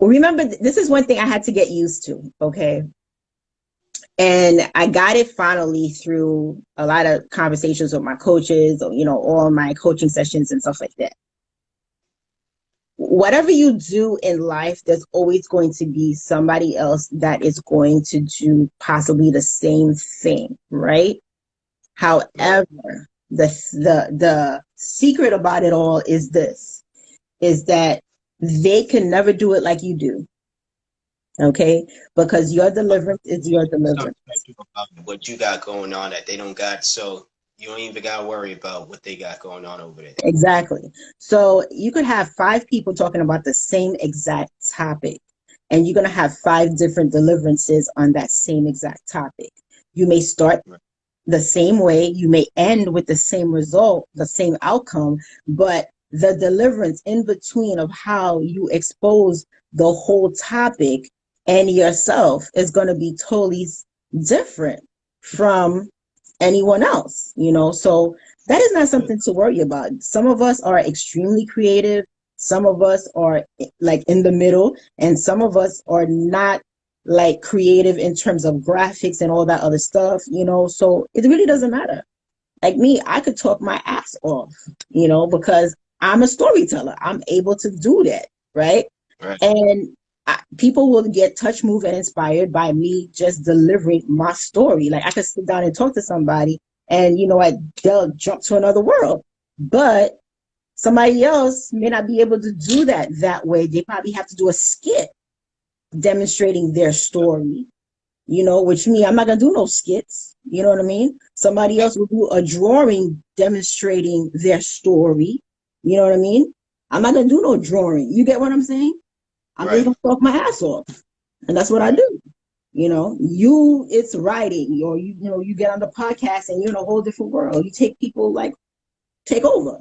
Remember, this is one thing I had to get used to, okay? And I got it finally through a lot of conversations with my coaches, or, all my coaching sessions and stuff like that. Whatever you do in life, there's always going to be somebody else that is going to do possibly the same thing, right? However, the secret about it all is this, is that they can never do it like you do. Okay? Because your deliverance is your deliverance. About what you got going on that they don't got, so you don't even got to worry about what they got going on over there. Exactly. So you could have 5 people talking about the same exact topic, and you're going to have 5 different deliverances on that same exact topic. You may start the same way, you may end with the same result, the same outcome, but the deliverance in between of how you expose the whole topic and yourself is going to be totally different from anyone else, so that is not something to worry about. Some of us are extremely creative, some of us are like in the middle, and some of us are not like creative in terms of graphics and all that other stuff, so it really doesn't matter. Like me, I could talk my ass off, because I'm a storyteller. I'm able to do that, right? And people will get touched, moved, and inspired by me just delivering my story. Like I could sit down and talk to somebody, and they'll jump to another world. But somebody else may not be able to do that way. They probably have to do a skit demonstrating their story, which me, I'm not gonna do no skits. You know what I mean? Somebody else will do a drawing demonstrating their story. You know what I mean? I'm not gonna do no drawing. You get what I'm saying? I'm just gonna talk my ass off, and that's what I do. It's writing, or you get on the podcast and you're in a whole different world. You take people take over.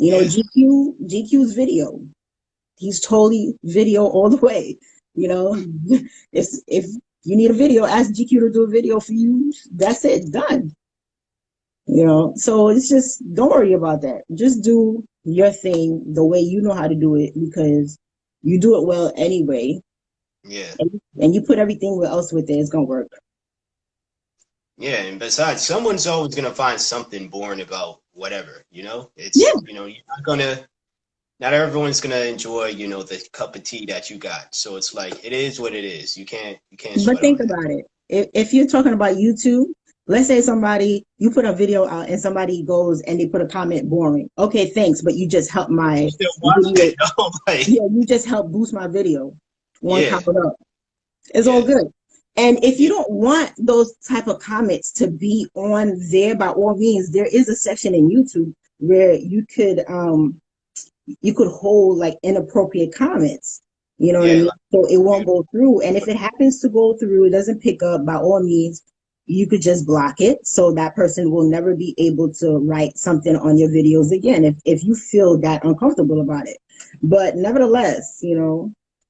GQ's video. He's totally video all the way. If you need a video, ask GQ to do a video for you. That's it, done. So it's just, don't worry about that. Just do your thing the way you know how to do it, because you do it well anyway. Yeah. And you put everything else with it, it's gonna work. Yeah, and besides, someone's always gonna find something boring about whatever, It's you're not everyone's gonna enjoy, the cup of tea that you got. So it's like it is what it is. You can't But think about it. If you're talking about YouTube, let's say you put a video out and somebody goes and they put a comment boring. Okay, thanks, but you just helped my video. Yeah, you just helped boost my video. One comment up. It's all good. And if you don't want those type of comments to be on there, by all means, there is a section in YouTube where you could hold like inappropriate comments. You know what I mean? So it won't go through. And if it happens to go through, it doesn't pick up, by all means, you could just block it. So that person will never be able to write something on your videos again if you feel that uncomfortable about it. But nevertheless,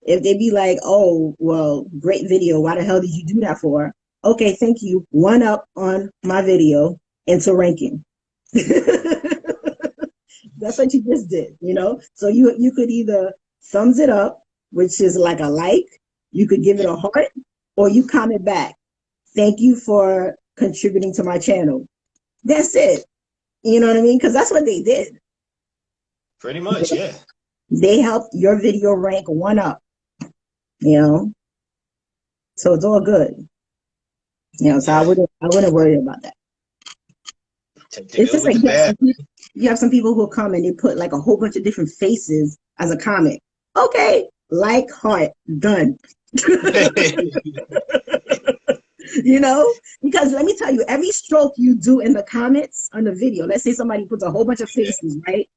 if they be like, oh, well, great video, why the hell did you do that for? Okay, thank you. 1 up on my video into ranking. That's what you just did, you know? So you could either thumbs it up, which is like a like, you could give it a heart, or you comment back. Thank you for contributing to my channel. That's it. You know what I mean? Because that's what they did. Pretty much, yeah. They helped your video rank one up, you know? So it's all good. You know, so Yeah. I wouldn't worry about that. Take the It's good just with like the bad. you have some people who come and they put like a whole bunch of different faces as a comment. Okay, like, heart, done. You know, because let me tell you, every stroke you do in the comments on the video, let's say somebody puts a whole bunch of faces, right?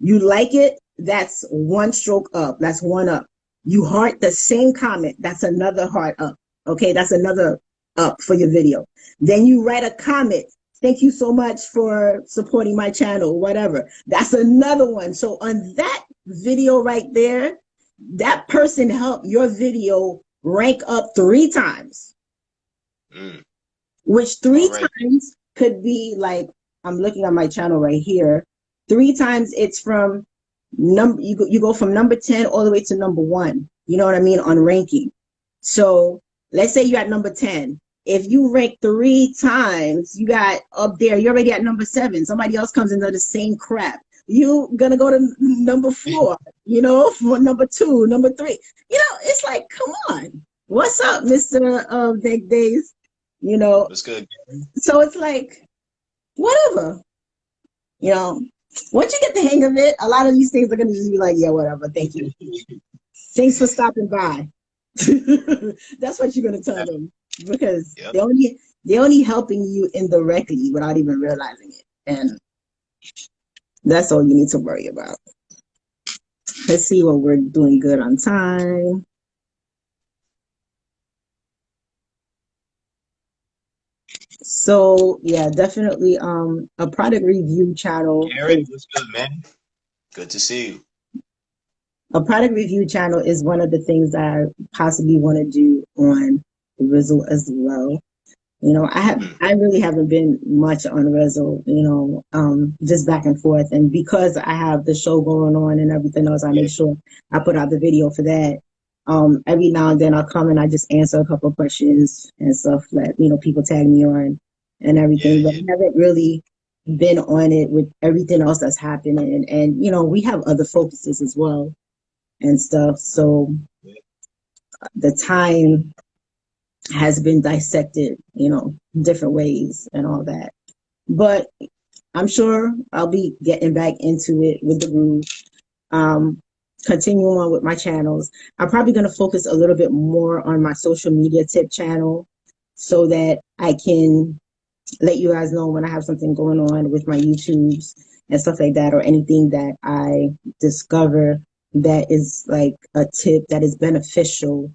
You like it, that's one stroke up, that's one up. You heart the same comment, that's another heart up. Okay, that's another up for your video. Then you write a comment, thank you so much for supporting my channel, whatever. That's another one. So on that video right there, that person helped your video rank up 3 times, Mm, which three already. times could be like, I'm looking at my channel right here. 3 times it's from number, you go from number 10 all the way to number 1. You know what I mean? On ranking. So let's say you're at number 10. If you rank 3 times, you got up there, you're already at number 7. Somebody else comes into the same crap. You gonna go to number 4, you know, for number 2, number 3. You know, it's like, come on. What's up, Mr. Big Days? You know, What's good? so it's like, whatever, you know. Once you get the hang of it, a lot of these things are gonna just be like, yeah, whatever, thank you. Thanks for stopping by. That's what you're gonna tell them because Yep. they're only helping you indirectly without even realizing it, and that's all you need to worry about. Let's see what we're doing good on time. So yeah, definitely a product review channel Gary, is what's good, man? Good to see you. a product review channel is one of the things that I possibly want to do on Rizzle as well. You know, Mm, I really haven't been much on Rezzle, you know, just back and forth. And because I have the show going on and everything else, I yeah, make sure I put out the video for that. Every now and then I'll come and I just answer a couple of questions and stuff that, you know, people tag me on and yeah, everything. But yeah. I haven't really been on it with everything else that's happening. And, you know, we have other focuses as well and stuff. So Yeah. the time has been dissected, you know, different ways and all that. But I'm sure I'll be getting back into it with the groove. Um, continue on with my channels. I'm probably going to focus a little bit more on my social media tip channel so that I can let you guys know when I have something going on with my YouTubes and stuff like that, or anything that I discover that is like a tip that is beneficial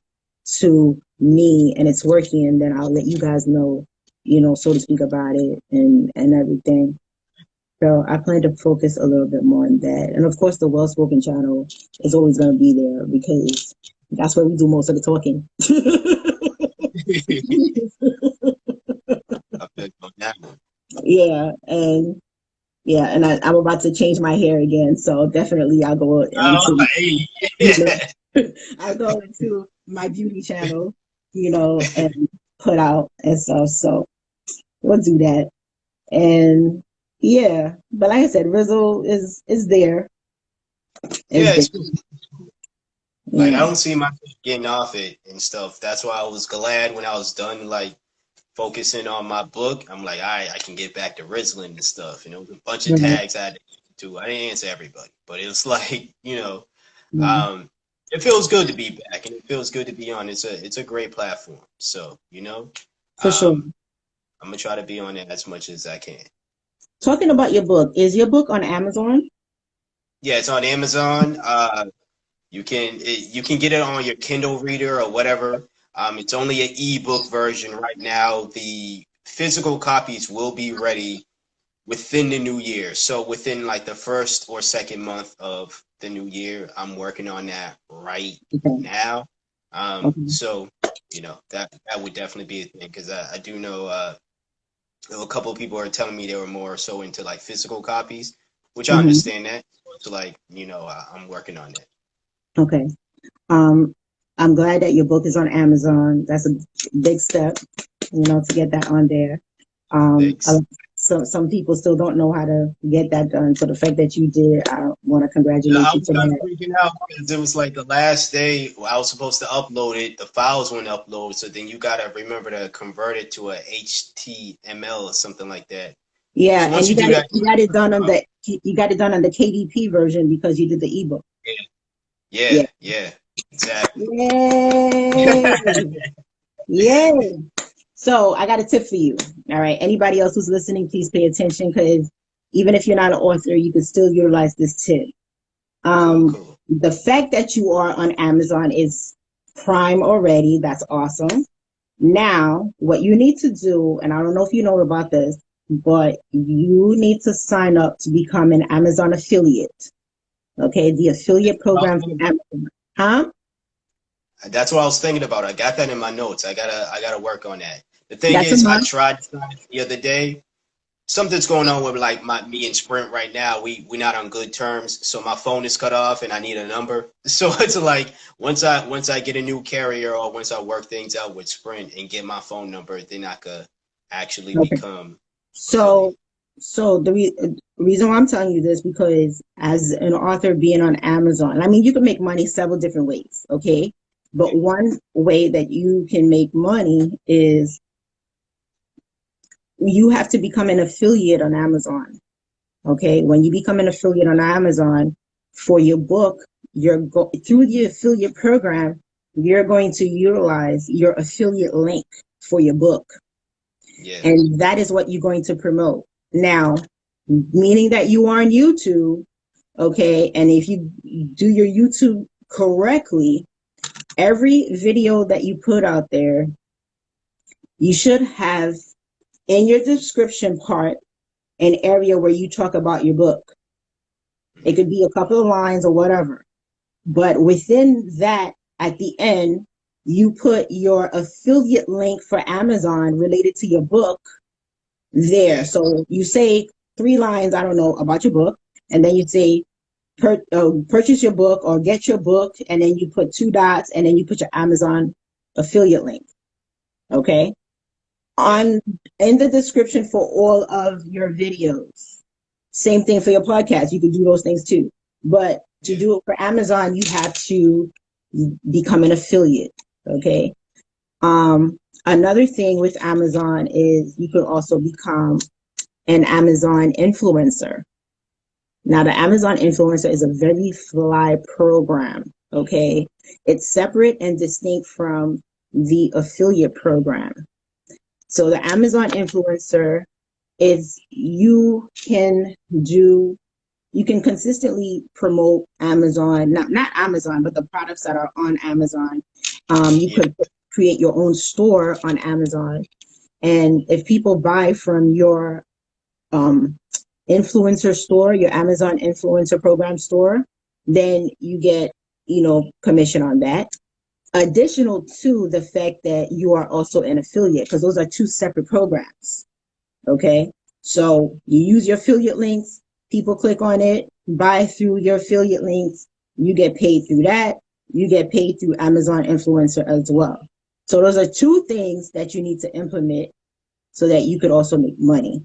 to me and it's working, and then I'll let you guys know, you know, so to speak, about it and everything. So I plan to focus a little bit more on that. And of course the well spoken channel is always gonna be there because that's where we do most of the talking. I feel you on that one. Yeah, and yeah, and I'm about to change my hair again, so definitely I'll go Oh, into, hey, you yeah. know, I'll go into my beauty channel, you know, and put out and stuff. So we'll do that. And yeah, but like I said, Rizzle is there, is Yeah, there, it's cool. Like I yeah. don't see myself getting off it and stuff. That's why I was glad when I was done, like focusing on my book. I'm like, all right, I can get back to Rizzling and stuff. You know, a bunch of Right. tags I had to do. I didn't answer everybody, but it was like, Mm, um, it feels good to be back, and it feels good to be on. It's a great platform. So for sure. um, I'm gonna try to be on it as much as I can. Talking about your book, is your book on Amazon? Yeah, it's on Amazon. You can get it on your Kindle reader or whatever. It's only an ebook version right now. The physical copies will be ready within the new year. So within like the first or second month of the new year, I'm working on that right Okay. now. Okay. So that would definitely be a thing because I do know a couple of people are telling me they were more so into like physical copies. which I Hmm. understand that. So like, I'm working on that. Okay. Um, I'm glad that your book is on Amazon. That's a big step, to get that on there. Um, I- Thanks. some people still don't know how to get that done. So the fact that you did, I want to Yeah, congratulate I you was for kind of that. freaking out because it was like the last day I was supposed to upload it. The files wouldn't upload, so then you gotta remember to convert it to a HTML or something like that. Yeah, So and once you do that, you got it done on the KDP version because you did the ebook. yeah, yeah, Yeah. yeah, exactly. Yay! Yay! So I got a tip for you. All right. Anybody else who's listening, please pay attention because even if you're not an author, you can still utilize this tip. Cool, cool. The fact that you are on Amazon is prime already. That's awesome. Now, what you need to do, and I don't know if you know about this, but you need to sign up to become an Amazon affiliate. Okay, the affiliate program from Amazon. Huh? That's what I was thinking about. I got that in my notes. I gotta work on that. The thing That's a is, I must. tried to sign it the other day. Something's going on with like me and Sprint right now. We not on good terms, so my phone is cut off and I need a number. So it's like once I get a new carrier or once I work things out with Sprint and get my phone number, then I could actually Okay. become So, affiliate. so reason why I'm telling you this because as an author being on Amazon, I mean, you can make money several different ways. Okay, but one way that you can make money is you have to become an affiliate on Amazon. Okay, when you become an affiliate on Amazon for your book, through the affiliate program, you're going to utilize your affiliate link for your book, Yeah, and that is what you're going to promote. Now, meaning that you are on YouTube, okay, and if you do your YouTube correctly, every video that you put out there, you should have in your description part an area where you talk about your book. It mm, could be a couple of lines or whatever. But within that, at the end, you put your affiliate link for Amazon related to your book there. yeah, So you say 3 lines, I don't know, about your book, and then you say purchase your book or get your book, and then you put 2 dots, and then you put your Amazon affiliate link. Okay. yeah, On in the description for all of your videos. Same thing for your podcast. You can do those things too. But to yeah, do it for Amazon, you have to become an affiliate. Okay. Another thing with Amazon is you can also become an Amazon influencer. Now, the Amazon influencer is a very fly program. Okay. It's separate and distinct from the affiliate program. So the Amazon influencer is you can consistently promote Amazon, not Amazon, but the products that are on Amazon. You yeah, could create your own store on Amazon, and if people buy from your um, influencer store, your Amazon influencer program store, then you get commission on that. Additional to the fact that you are also an affiliate, because those are two separate programs. Okay. So you use your affiliate links, people click on it, buy through your affiliate links, you get paid through that. You get paid through Amazon influencer as well. So those are two things that you need to implement so that you could also make money.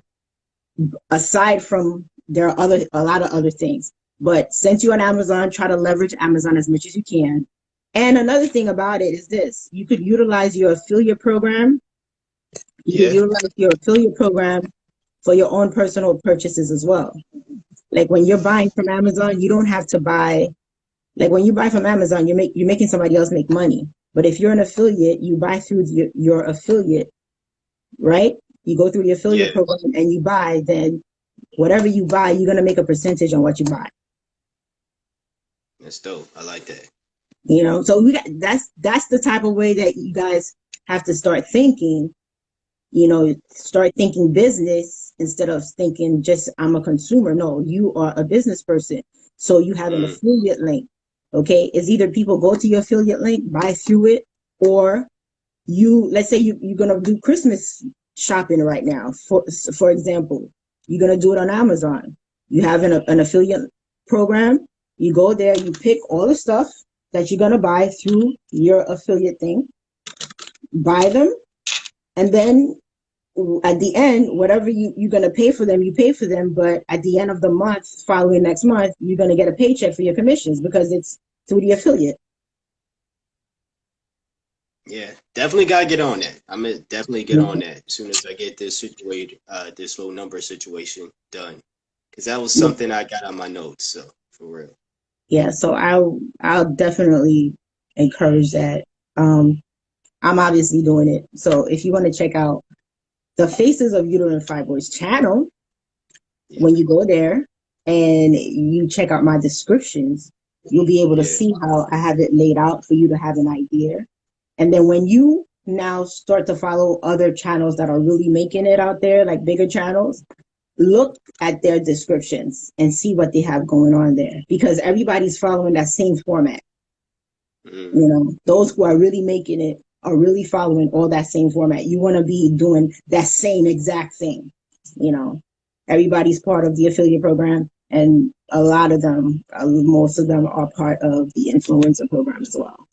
Aside from there are a lot of other things. But since you're on Amazon, try to leverage Amazon as much as you can. And another thing about it is this you could utilize your affiliate program. You could yeah, utilize your affiliate program for your own personal purchases as well. Like when you're buying from Amazon, you don't have to buy. Like when you buy from Amazon, you're making somebody else make money. But if you're an affiliate, you buy through your affiliate, right? You go through the affiliate yeah. program and you buy. Then whatever you buy, you're gonna make a percentage on what you buy. That's dope. I like that. So that's the type of way that you guys have to start thinking. Start thinking business instead of thinking just I'm a consumer. No, you are a business person. So you have an Mm, affiliate link. Okay. It's either people go to your affiliate link, buy through it, or let's say you're going to do Christmas shopping right now. For example, you're going to do it on Amazon. You have an affiliate program. You go there, you pick all the stuff that you're going to buy through your affiliate thing, buy them, and then at the end, whatever you're going to pay for them, you pay for them. But at the end of the month, following next month, you're going to get a paycheck for your commissions because it's through the affiliate. Yeah, definitely gotta get on that. I'm gonna definitely get on that as soon as I get this situation, this low number situation done, because that was something I got on my notes. So for real. Yeah, so I'll definitely encourage that. I'm obviously doing it. So if you want to check out the Faces of Uterine Fibroids channel, Yeah, when you go there and you check out my descriptions, you'll be able to yeah, see how I have it laid out for you to have an idea. And then when you now start to follow other channels that are really making it out there, like bigger channels, look at their descriptions and see what they have going on there because everybody's following that same format. mm, You know, those who are really making it are really following all that same format. You want to be doing that same exact thing. You know, everybody's part of the affiliate program, and a lot of them, most of them are part of the influencer program as well.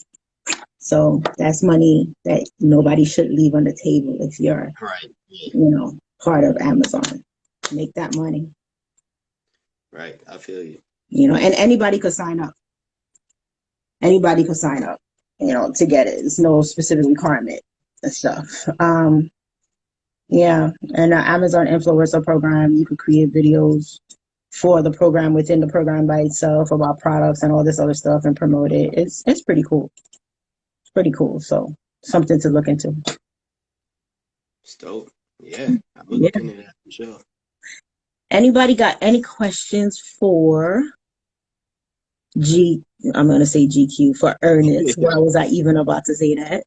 So that's money that nobody should leave on the table if you're, right, yeah, part of Amazon. Make that money, right. I feel you. and anybody could sign up. Anybody could sign up, to get it. There's no specific requirement and stuff. Yeah, and the Amazon influencer program, you could create videos for the program within the program by itself about products and all this other stuff and promote it. It's pretty cool. It's pretty cool. So something to look into. It's dope. Yeah, I'm gonna Yeah. look into that for sure. Anybody got any questions for G? I'm gonna say GQ for Ernest. Why was I even about to say that?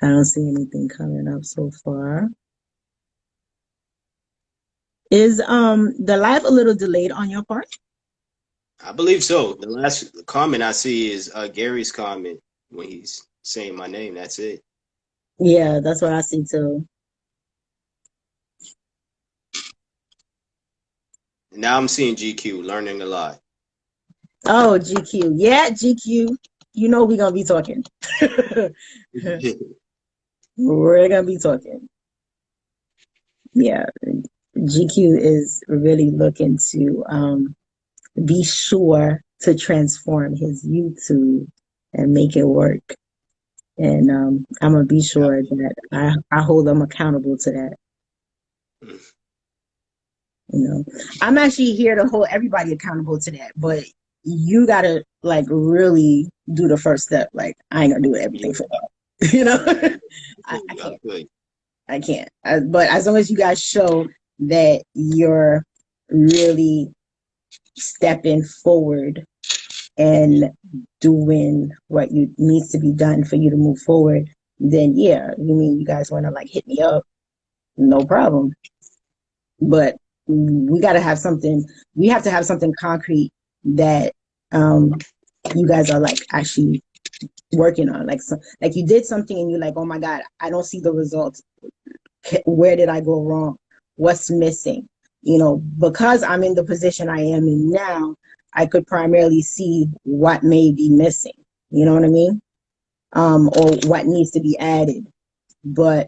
I don't see anything coming up so far. Is the live a little delayed on your part? I believe so. The last comment I see is Gary's comment when he's saying my name. That's it. Yeah, that's what I see too. And now I'm seeing GQ, learning a lot. Oh, GQ. Yeah, GQ. You know we're gonna be talking. We're gonna be talking. Yeah. GQ is really looking to be sure to transform his YouTube and make it work. And I'm gonna be sure that I hold them accountable to that. I'm actually here to hold everybody accountable to that, but you gotta like really do the first step. Like I ain't gonna do everything Yeah, for that. You know, I I can't. feel you. I can't. But as long as you guys show that you're really stepping forward and doing what you needs to be done for you to move forward, then yeah, you guys want to like hit me up, no problem. But we got to have something. We have to have something concrete that you guys are like actually working on. Like you did something and you're like, oh my god, I don't see the results. Where did I go wrong? What's missing? Because I'm in the position I am in now, I could primarily see what may be missing. You know what I mean? Or what needs to be added. But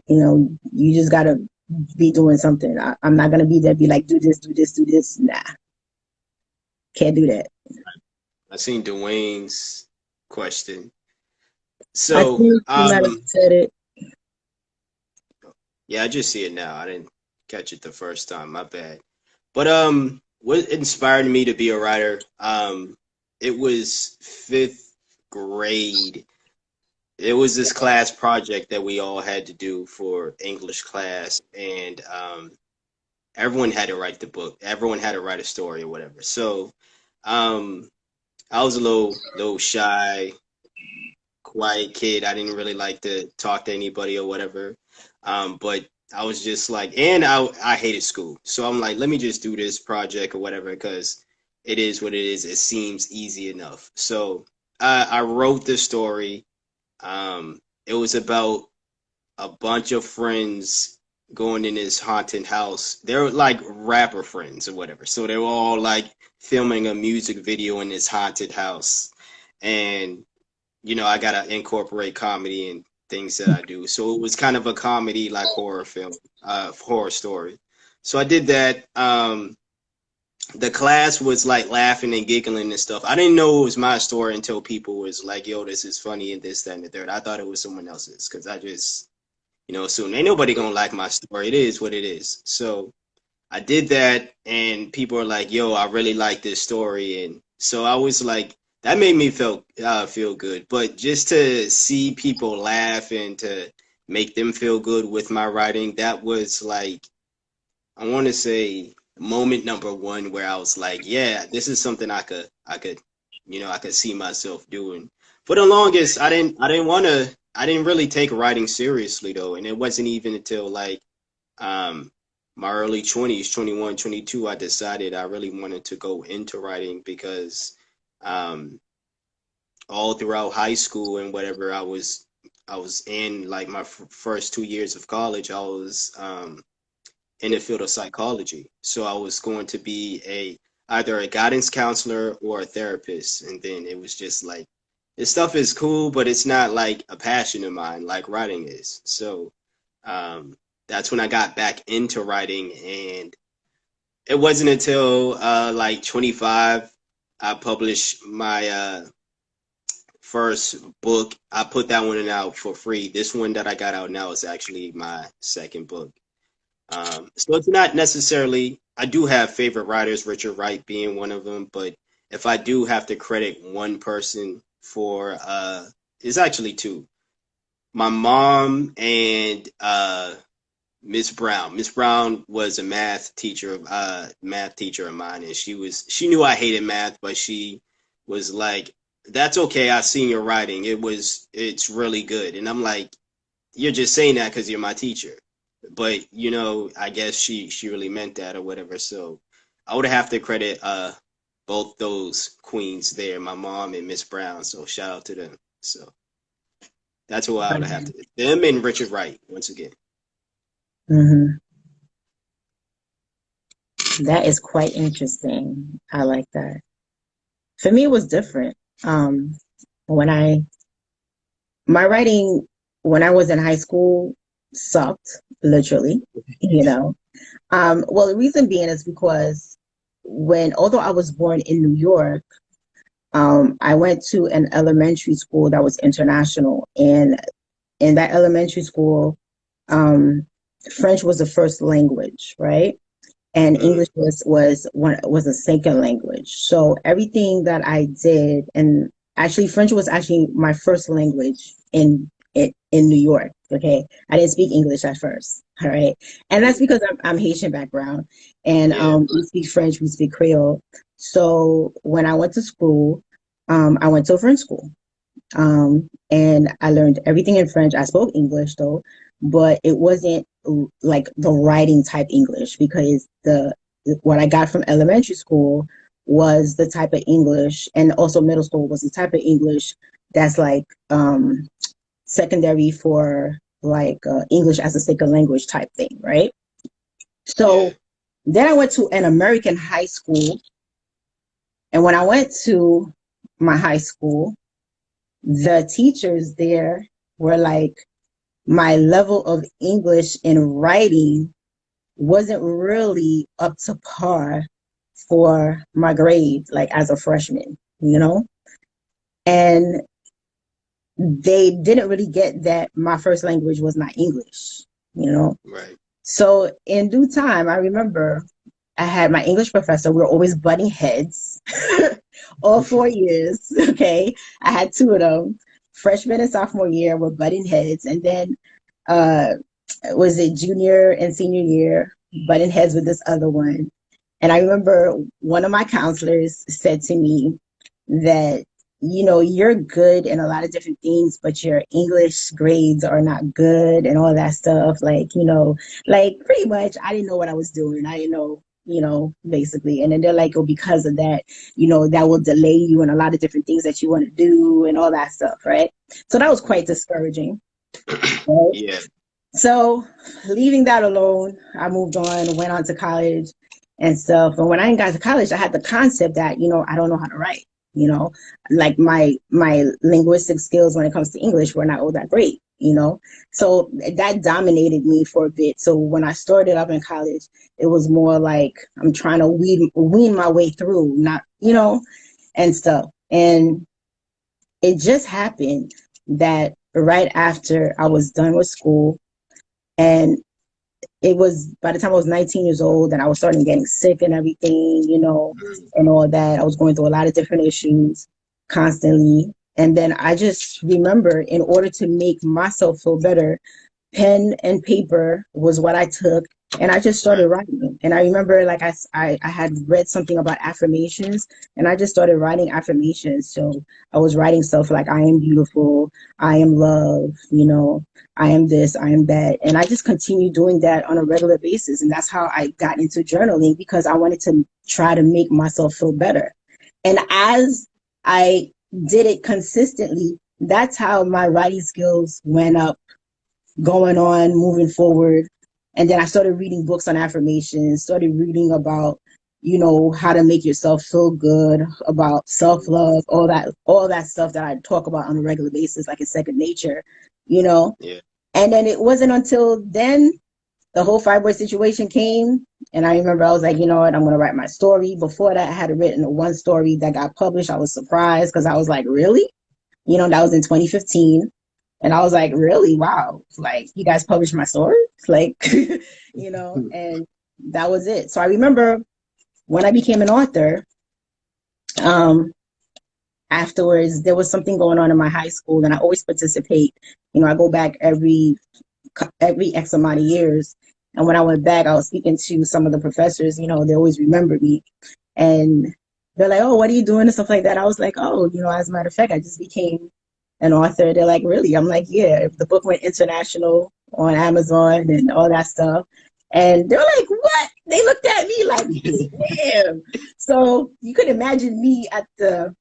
you just gotta be doing something. I'm not gonna be there, be like, do this, do this, do this. Nah, can't do that. I seen Dwayne's question. I So, think you might have said it. yeah, I just see it now. I didn't catch it the first time. My bad. But what inspired me to be a writer? It was fifth grade. It was this class project that we all had to do for English class, and everyone had to write the book. Everyone had to write a story or whatever. So, um, I was a little shy, quiet kid. I didn't really like to talk to anybody or whatever. But I was just like, and I hated school, so I'm like, let me just do this project or whatever because it is what it is. It seems easy enough. So I wrote the story. It was about a bunch of friends going in this haunted house. They're like rapper friends or whatever. So they were all like filming a music video in this haunted house. And, I gotta incorporate comedy and things that I do. So it was kind of a comedy like horror film, horror story. So I did that. The class was like laughing and giggling and stuff. I didn't know it was my story until people was like, "Yo, this is funny," and this, that, and the third. I thought it was someone else's because I just, assumed ain't nobody gonna like my story. It is what it is. So I did that, and people are like, "Yo, I really like this story," and so I was like, that made me feel good. But just to see people laugh and to make them feel good with my writing, that was like, I want to say moment number one where I was like, yeah, this is something I could see myself doing. For the longest, I didn't really take writing seriously though, and it wasn't even until like um my early 20s, 21, 22, I decided I really wanted to go into writing because um all throughout high school and whatever I was in like my first 2 years of college, I was in the field of psychology. So I was going to be either a guidance counselor or a therapist. And then it was just like, this stuff is cool, but it's not like a passion of mine like writing is. So that's when I got back into writing. And it wasn't until like 25 I published my first book. I put that one out for free. This one that I got out now is actually my second book. So it's not necessarily, I do have favorite writers, Richard Wright being one of them, but if I do have to credit one person for, it's actually two. My mom and Miss Brown. Miss Brown was a math teacher of mine, and she knew I hated math, but she was like, "That's okay. I seen your writing. It's really good." And I'm like, "You're just saying that because you're my teacher." But I guess she really meant that or whatever. So I would have to credit both those queens there, my mom and Miss Brown. So shout out to them. So that's who I would have to, them and Richard Wright once again. Mm-hmm. That is quite interesting. I like that. For me, it was different. Um, when I my writing when I was in high school sucked, literally, you know. Well, the reason being is because although I was born in New York, I went to an elementary school that was international, and in that elementary school, um, French was the first language, right? And Mm-hmm. English was a second language. So everything that I did, and actually French was actually my first language in New York. Okay, I didn't speak English at first. All right, and that's because I'm Haitian background, and Yeah. we speak French, we speak Creole. So when I went to school, I went to a French school. And I learned everything in French. I spoke English though, but it wasn't like the writing type English, because the what I got from elementary school was the type of English, and also middle school was the type of English that's like secondary for like English as a second language type thing, right? Yeah. So then I went to an American high school, and when I went to my high school, the teachers there were like, my level of English in writing wasn't really up to par for my grade, like as a freshman, you know? And they didn't really get that my first language was not English, you know? Right. So in due time, I remember I had my English professor. We were always butting heads all 4 years. Okay. I had two of them. Freshman and sophomore year were butting heads. And then uh was it junior and senior year, butting heads with this other one. And I remember one of my counselors said to me that, you're good in a lot of different things, but your English grades are not good and all that stuff. Like, like pretty much I didn't know what I was doing. I didn't know, basically. And then they're like, oh, because of that, that will delay you in a lot of different things that you want to do and all that stuff, right? So that was quite discouraging. Right? Yeah. So leaving that alone, I moved on, went on to college and stuff. And when I got to college, I had the concept that, I don't know how to write, you know, like my linguistic skills when it comes to English were not all that great. So that dominated me for a bit. So when I started up in college, it was more like I'm trying to wean my way through, not, and stuff. And it just happened that right after I was done with school, and it was by the time I was 19 years old and I was starting getting sick and everything, and all that. I was going through a lot of different issues constantly. And then I just remember, in order to make myself feel better, pen and paper was what I took, and I just started writing. And I remember, like, I had read something about affirmations, and I just started writing affirmations. So I was writing stuff like, I am beautiful, I am love, I am this, I am that. And I just continued doing that on a regular basis. And that's how I got into journaling, because I wanted to try to make myself feel better. And as I did it consistently, that's how my writing skills went up, going on, moving forward. And then I started reading books on affirmations, started reading about, how to make yourself feel good, about self-love, all that stuff that I talk about on a regular basis, like it's second nature, you know. Yeah. And then it wasn't until then the whole fibroid situation came. And I remember I was like, you know what, I'm going to write my story. Before that, I had written one story that got published. I was surprised because I was like, really? That was in 2015. And I was like, really? Wow. Like, you guys published my story? Like, and that was it. So I remember when I became an author, um, afterwards, there was something going on in my high school, and I always participate. I go back every X amount of years. And when I went back, I was speaking to some of the professors, they always remember me. And they're like, oh, what are you doing? And stuff like that. I was like, oh, as a matter of fact, I just became an author. They're like, really? I'm like, yeah. The book went international on Amazon and all that stuff. And they're like, what? They looked at me like, damn. So you could imagine me at the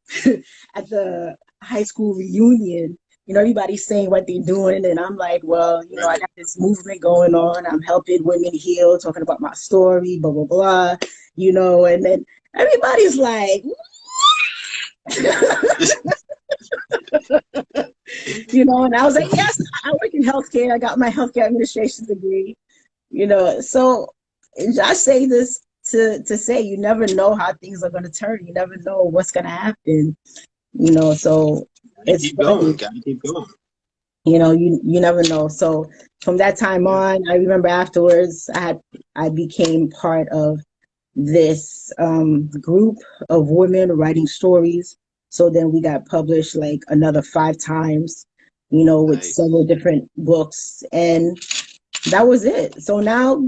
at the high school reunion. Everybody's saying what they're doing, and I'm like, well, I got this movement going on. I'm helping women heal, talking about my story, blah blah blah. And then everybody's like, and I was like, yes, I work in healthcare. I got my healthcare administration degree. So I say this to say, you never know how things are going to turn. You never know what's going to happen. So it's Keep funny. going. Gotta keep going. You never know. So from that time on, I remember afterwards, I became part of this group of women writing stories. So then we got published like another 5 times, with Nice. several different books. And that was it. So now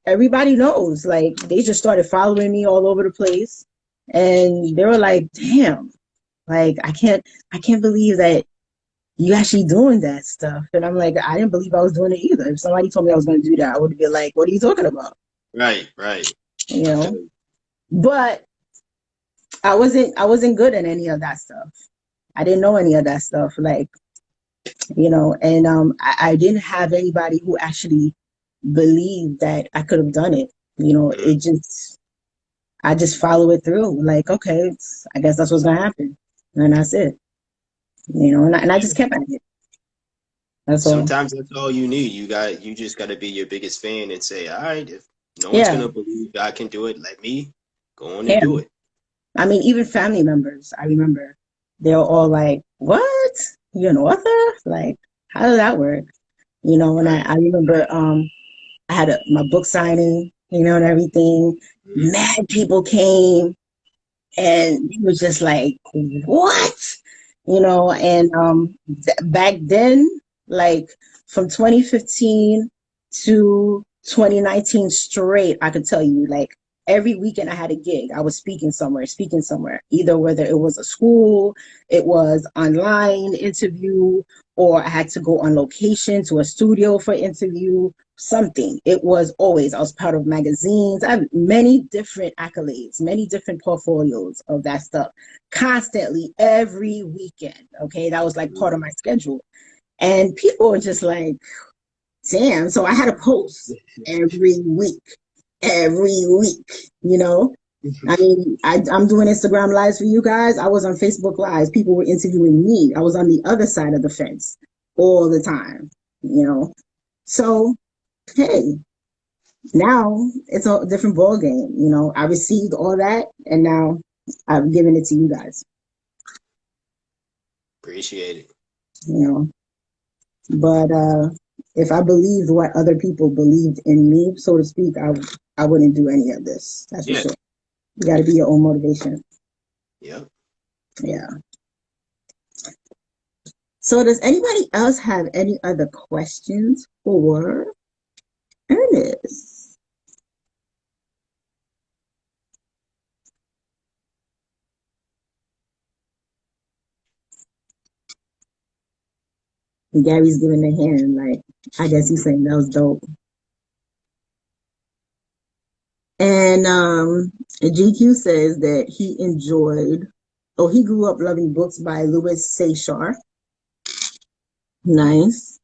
everybody knows, like, they just started following me all over the place. And they were like, damn, like, I can't believe that you actually doing that stuff. And I'm like, I didn't believe I was doing it either. If somebody told me I was going to do that, I would be like, what are you talking about? Right, right. You know, but I wasn't good at any of that stuff. I didn't know any of that stuff. Like, and I didn't have anybody who actually believed that I could have done it. It just, I just follow it through. Like, okay, I guess that's what's going to happen. And that's it. And I just kept at it. That's all. Sometimes that's all you need. You just gotta be your biggest fan and say, all right, if no one's Yeah. gonna believe I can do it, let me go on and Yeah. do it. I mean, even family members, I remember they were all like, what? You're an author? Like, how does that work? And I, Right. I remember I had my book signing, and everything. Mhm. Mad people came, and it was just like, what? And back then, like, from 2015 to 2019 straight, I could tell you, like, every weekend I had a gig. I was speaking somewhere, either whether it was a school, it was online interview, or I had to go on location to a studio for interview, something. It was always, I was part of magazines. I have many different accolades, many different portfolios of that stuff, constantly every weekend. Okay. That was like part of my schedule. And people were just like, damn. So I had to post every week, you know. I mean, I'm doing Instagram lives for you guys. I was on Facebook lives. People were interviewing me. I was on the other side of the fence all the time, you know. So, hey, now it's a different ball game. You know, I received all that, and now I've given it to you guys. Appreciate it. You know, but if I believed what other people believed in me, so to speak, I wouldn't do any of this. That's for Yeah. sure. You got to be your own motivation. Yep. Yeah. So, does anybody else have any other questions for Ernest? Gary's giving a hand, like, I guess he's saying that was dope. And GQ says that he enjoyed, oh, he grew up loving books by Louis Seychar. Nice.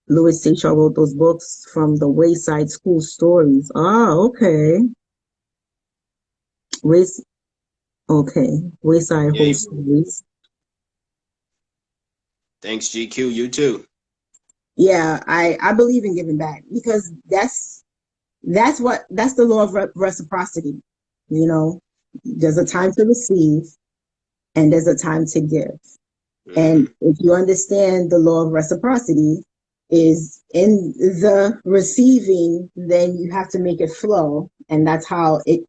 Louis Seychar wrote those books from the Wayside School Stories. Oh, okay. Ways, okay. Wayside Yeah. Whole Stories. Thanks, GQ. You too. Yeah, I believe in giving back because that's the law of reciprocity. You know, there's a time to receive and there's a time to give. And Hmm. if you understand the law of reciprocity is in the receiving, then you have to make it flow. And that's how it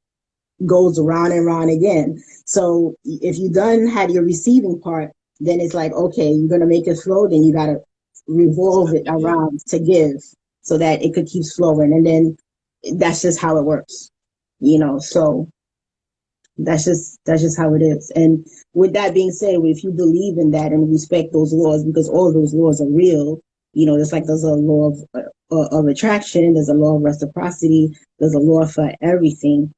goes around and around again. So if you done had your receiving part, then it's like, okay, you're going to make it flow. Then you got to revolve it Yeah. around to give so that it could keep flowing. And then that's just how it works, you know? So that's just how it is. And with that being said, if you believe in that and respect those laws, because all of those laws are real, you know, it's like there's a law of attraction, there's a law of reciprocity, there's a law for everything.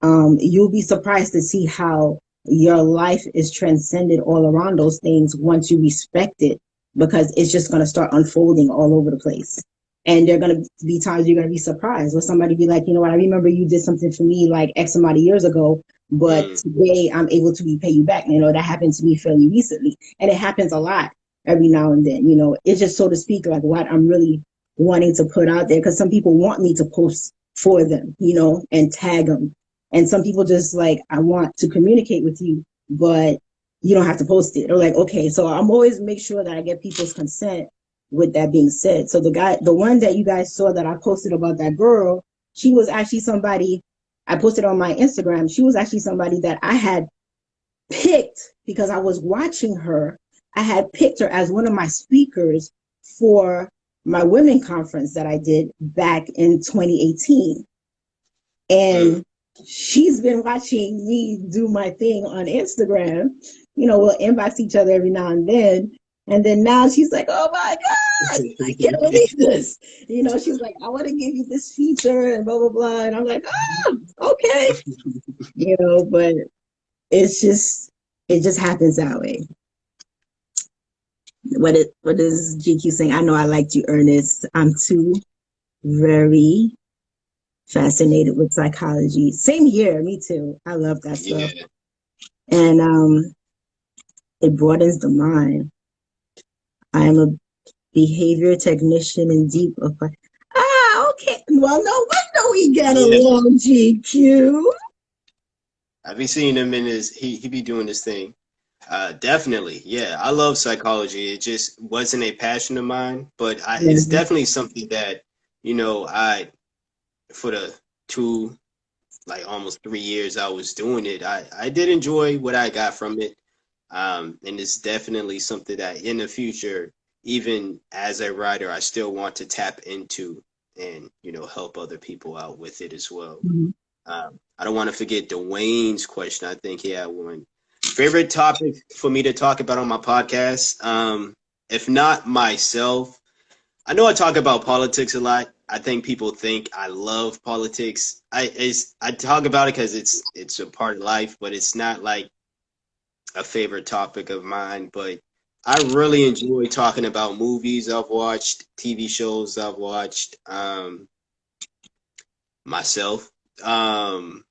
You'll be surprised to see how your life is transcended all around those things once you respect it, because it's just going to start unfolding all over the place. And there are going to be times you're going to be surprised where somebody be like, you know what, I remember you did something for me like X amount of years ago, but Mm. today I'm able to repay you back. You know, that happened to me fairly recently. And it happens a lot every now and then. You know, it's just, so to speak, like what I'm really wanting to put out there, because some people want me to post for them, you know, and tag them. And some people just like, I want to communicate with you, but you don't have to post it. Or like, okay, so I'm always make sure that I get people's consent with that being said. So the one that you guys saw that I posted about that girl, she was actually somebody I posted on my Instagram. She was actually somebody that I had picked because I was watching her. I had picked her as one of my speakers for my women conference that I did back in 2018. Mm. And she's been watching me do my thing on Instagram. You know, we'll inbox each other every now and then. And then now she's like, oh my God, I can't believe this. You know, she's like, I want to give you this feature and blah, blah, blah. And I'm like, oh, okay. You know, but it's just, it just happens that way. What is GQ saying? I know I liked you, Ernest. I'm too very fascinated with psychology. Same here, me too. I love that stuff. Yeah. And it broadens the mind. I am a behavior technician in deep. Ah, okay. Well, no wonder we get Yeah. along, GQ. I be seeing him in his he be doing this thing. Definitely. Yeah. I love psychology. It just wasn't a passion of mine, but it's Mm-hmm. definitely something that, I for the two like almost 3 years I was doing it, I did enjoy what I got from it. And it's definitely something that in the future, even as a writer, I still want to tap into and, help other people out with it as well. Mm-hmm. I don't want to forget Dwayne's question. I think he had one. Favorite topic for me to talk about on my podcast? If not myself, I know I talk about politics a lot. I think people think I love politics. I talk about it because it's a part of life, but it's not like a favorite topic of mine. But I really enjoy talking about movies I've watched, TV shows I've watched, myself. Um,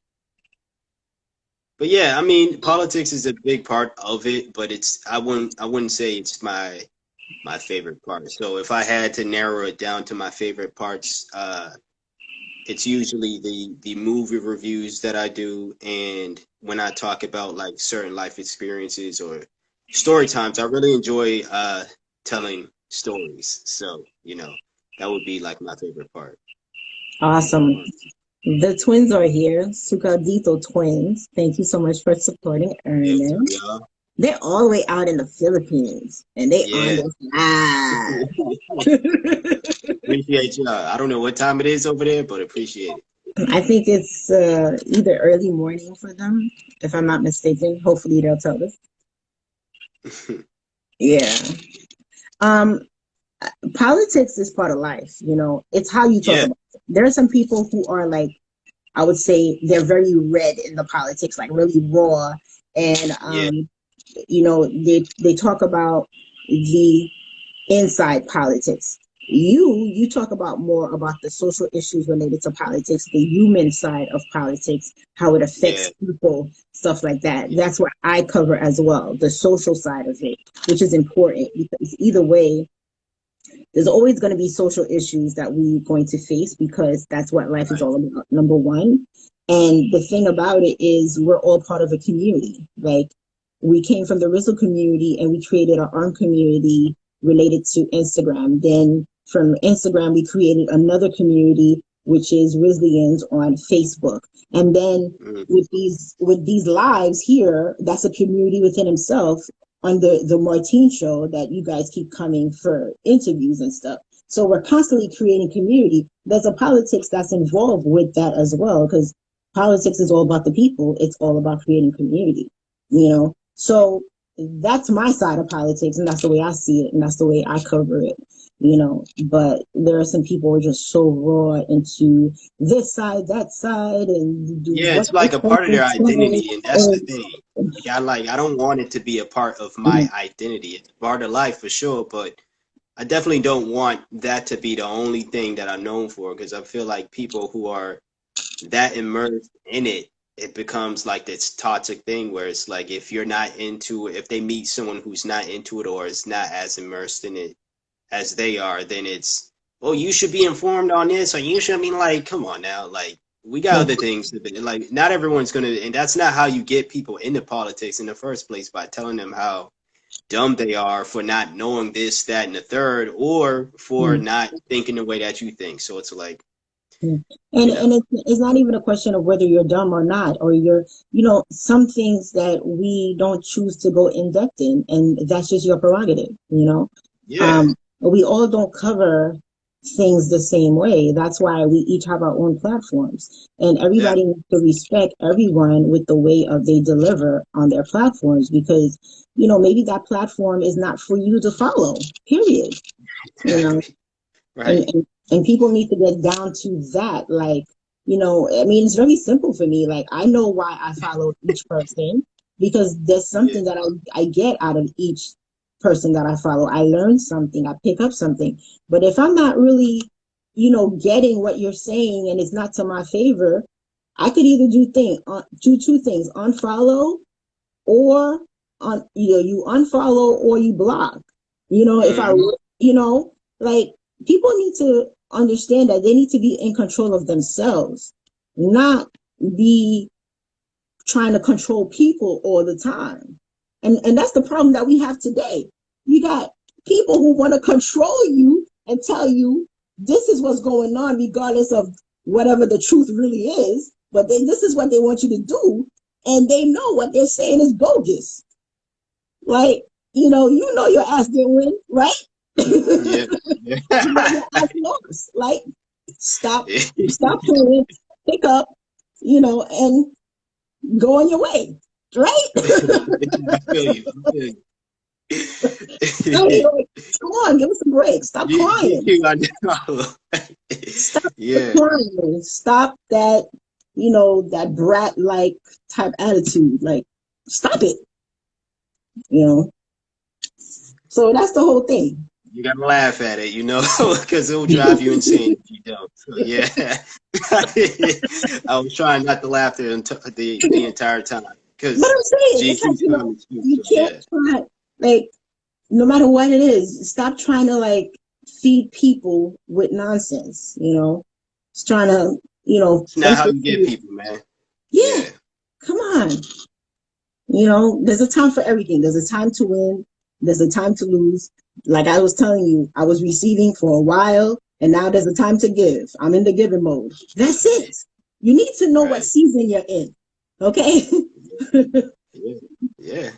but yeah, I mean, politics is a big part of it, but I wouldn't say it's my favorite part. So if I had to narrow it down to my favorite parts, it's usually the movie reviews that I do, and when I talk about like certain life experiences or story times, I really enjoy telling stories. So, that would be like my favorite part. Awesome. The twins are here, Sukadito twins. Thank you so much for supporting Yeah, what's up, Ernest. y'all? They're all the way out in the Philippines, and they on Yeah. this live. Appreciate y'all. I don't know what time it is over there, but appreciate I think it's either early morning for them, if I'm not mistaken. Hopefully, they'll tell us. it. Yeah. Um, Politics is part of life. It's how you talk Yeah, about it. There are some people who are like, I would say, they're very red in the politics, like really raw, and yeah, they talk about the inside politics. You talk about more about the social issues related to politics, the human side of politics, how it yeah, affects people, stuff like that. yeah, That's what I cover as well, the social side of it, which is important because either way, there's always going to be social issues that we're going to face because that's what life is right. all about, number one. And the thing about it is we're all part of a community. Like we came from the Rizzo community and we created our own community related to Instagram. Then from Instagram, we created another community, which is Rizzlians on Facebook. And then Mm-hmm. with these lives here, that's a community within himself on the Martine show that you guys keep coming for interviews and stuff. So we're constantly creating community. There's a politics that's involved with that as well, because politics is all about the people. It's all about creating community. So that's my side of politics, and that's the way I see it, and that's the way I cover it. But there are some people who are just so raw into this side, that side, and do Yeah, what it's like this a part of person their says. identity, and that's the And, thing. I don't want it to be a part of my identity. It's part of life for sure, but I definitely don't want that to be the only thing that I'm known for because I feel like people who are that immersed in it, it becomes like this toxic thing where it's like if you're not into it, if they meet someone who's not into it or is not as immersed in it as they are, then it's, oh, you should be informed on this, or you should be like, come on now, like we got other things to be like. Not everyone's gonna, and that's not how you get people into politics in the first place by telling them how dumb they are for not knowing this, that, and the third, or for not thinking the way that you think. So it's like, And you know, and it's not even a question of whether you're dumb or not, or some things that we don't choose to go in depth in, and that's just your prerogative. yeah, But we all don't cover things the same way. That's why we each have our own platforms, and everybody exactly, needs to respect everyone with the way of they deliver on their platforms because maybe that platform is not for you to follow. Period. You know exactly, and, right, and and people need to get down to that. Like, I mean, it's very simple for me. Like, I know why I follow each person because there's yeah, something that I get out of each person that I follow. I learn something, I pick up something. But if I'm not really getting what you're saying and it's not to my favor, I could either do two things: unfollow, or you unfollow or you block. If I mm-hmm. like, people need to understand that they need to be in control of themselves, not be trying to control people all the time. And that's the problem that we have today. You got people who want to control you and tell you this is what's going on, regardless of whatever the truth really is. But this is what they want you to do, and they know what they're saying is bogus. Like, your ass didn't win, right? Yeah, yeah, Your ass lost. Like, stop playing, pick up, and go on your way, right? I feel you. I feel I mean, you. like, come on, give us a break. Stop crying. I know. Stop Yeah, crying. Stop that brat like type attitude. Like, stop it. You know. So that's the whole thing. You gotta laugh at it, because it'll drive you insane if you don't. So yeah, I was trying not to laugh the entire time But because I'm saying, it's like, GQ's comments too. you So can't yeah, try, like, no matter what it is, stop trying to, like, feed people with nonsense, It's trying to, it's not force how it you get to, people, man. yeah, Yeah, come on. There's a time for everything. There's a time to win. There's a time to lose. Like I was telling you, I was receiving for a while, and now there's a time to give. I'm in the giving mode. That's it. You need to know what right. season you're in. Okay? Yeah, yeah.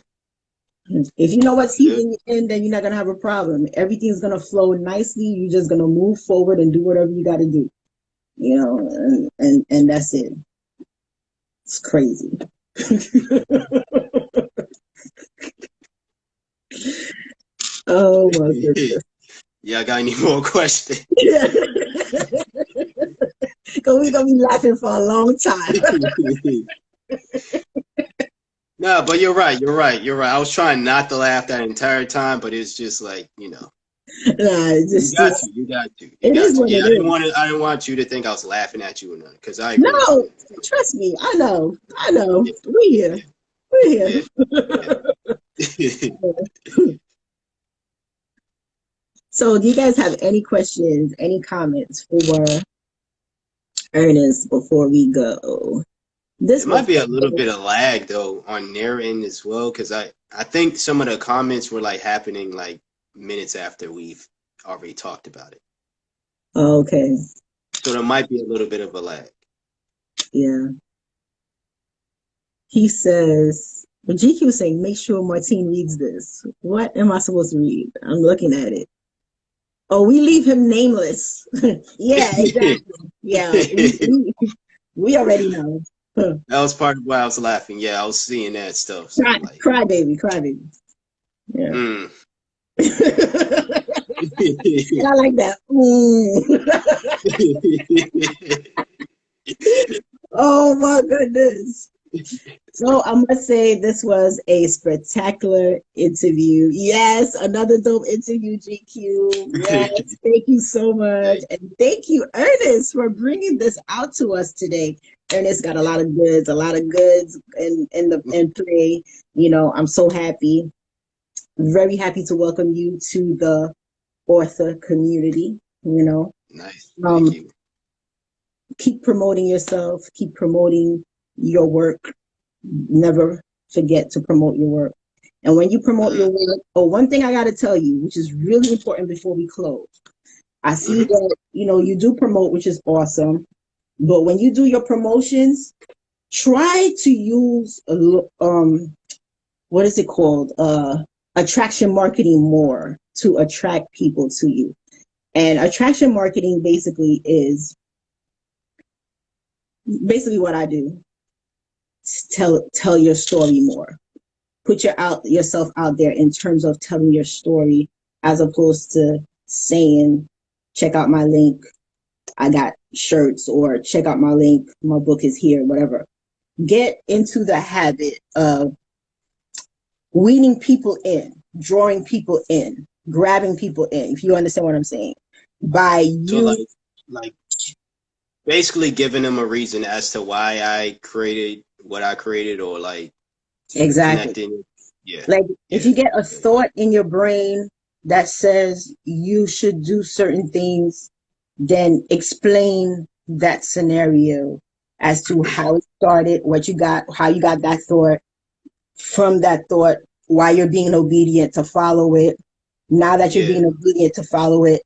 If you know what Sounds good. season you're in, then you're not gonna have a problem. Everything's gonna flow nicely. You're just gonna move forward and do whatever you gotta do. And that's it. It's crazy. Oh my goodness. Yeah, I got any more questions? Because we're gonna be laughing for a long time. No, but you're right. You're right. You're right. I was trying not to laugh that entire time, but it's just like, Nah, it's you just, got to. You got to. You it got is to. what Yeah, it I didn't is. want to. I didn't want you to think I was laughing at you or nothing, because I agree with No, you. trust me, I know. I know. Yeah, We're here. yeah, We're here. yeah, yeah. So, do you guys have any questions, any comments for Ernest before we go? This There might was be a little bit of lag though on their end as well, because I think some of the comments were like happening like minutes after we've already talked about it. okay. So there might be a little bit of a lag. Yeah. He says, well, GQ is saying, make sure Martine reads this. What am I supposed to read? I'm looking at it. Oh, we leave him nameless. Yeah, exactly. Yeah, we already know. Huh. That was part of why I was laughing. Yeah, I was seeing that stuff. So I'm like, Cry baby, cry baby. Yeah. mm. And I like that. Oh my goodness. So I must say this was a spectacular interview. Yes, another dope interview, GQ. Yes, thank you so much. Hey, And thank you, Ernest, for bringing this out to us today. Ernest got a lot of goods in play. I'm so happy, very happy to welcome you to the author community. nice. Thank Um, you. keep promoting yourself, keep promoting your work. Never forget to promote your work. And when you promote Mm-hmm. your work, one thing I got to tell you, which is really important before we close, I see Mm-hmm. that, you do promote, which is awesome. But when you do your promotions, try to use, what is it called? Attraction marketing more to attract people to you. And attraction marketing basically is basically what I do. Tell your story more. Put yourself out there in terms of telling your story, as opposed to saying, check out my link, I got shirts, or check out my link, my book is here, whatever. Get into the habit of weaning people in, drawing people in, grabbing people in, if you understand what I'm saying. By So you, like basically giving them a reason as to why I created what I created, or like exactly. connecting. Yeah, Like, if yeah. you get a Okay. thought in your brain that says you should do certain things, then explain that scenario as to how it started, what you got, how you got that thought, from that thought, why you're being obedient to follow it. Now that you're Yeah. being obedient to follow it,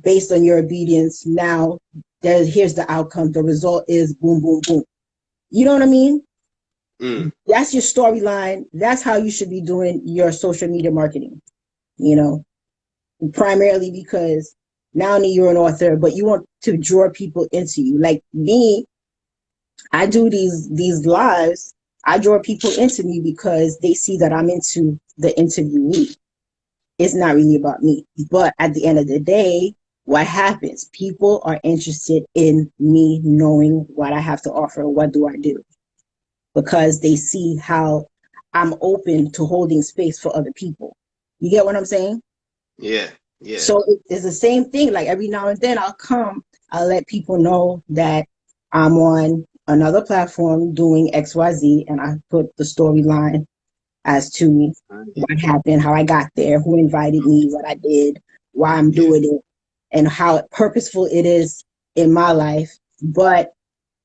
based on your obedience, now here's the outcome. The result is boom, boom, boom. You know what I mean? Mm. That's your storyline. That's how you should be doing your social media marketing, you know, primarily because not only you're an author, but you want to draw people into you. Like me, I do these lives. I draw people into me because they see that I'm into the interviewee. It's not really about me. But at the end of the day, what happens? People are interested in me knowing what I have to offer. What do I do? Because they see how I'm open to holding space for other people. You get what I'm saying? Yeah. Yeah. So it's the same thing. Like every now and then I'll let people know that I'm on another platform doing XYZ, and I put the storyline as to what happened, how I got there, who invited me, what I did, why I'm Yeah. doing it, and how purposeful it is in my life. But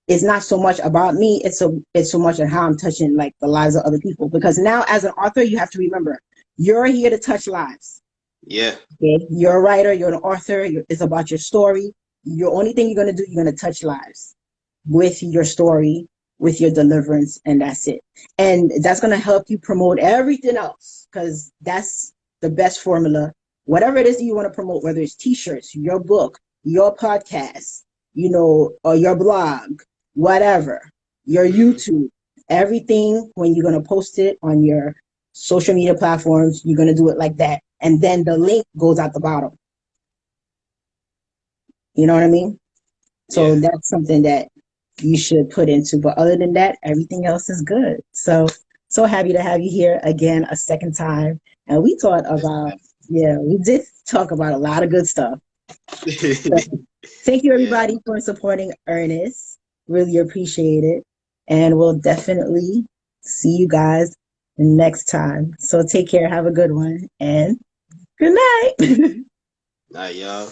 it's not so much about me. It's so much of how I'm touching like the lives of other people. Because now, as an author, you have to remember you're here to touch lives. Yeah. Okay, you're a writer, you're an author. It's about your story. Your only thing you're gonna do, you're gonna touch lives with your story, with your deliverance, and that's it. And that's going to help you promote everything else because that's the best formula. Whatever it is that you want to promote, whether it's t-shirts, your book, your podcast, or your blog, whatever, your Hmm. YouTube, everything, when you're going to post it on your social media platforms, you're going to do it like that. And then the link goes at the bottom. You know what I mean? So Yeah. that's something that you should put into. But other than that, everything else is good. So happy to have you here again a second time. And we talked about, yeah, we did talk about a lot of good stuff. So thank you Yeah. everybody for supporting Ernest. Really appreciate it. And we'll definitely see you guys next time. So take care, have a good one, and good night. Nah, y'all.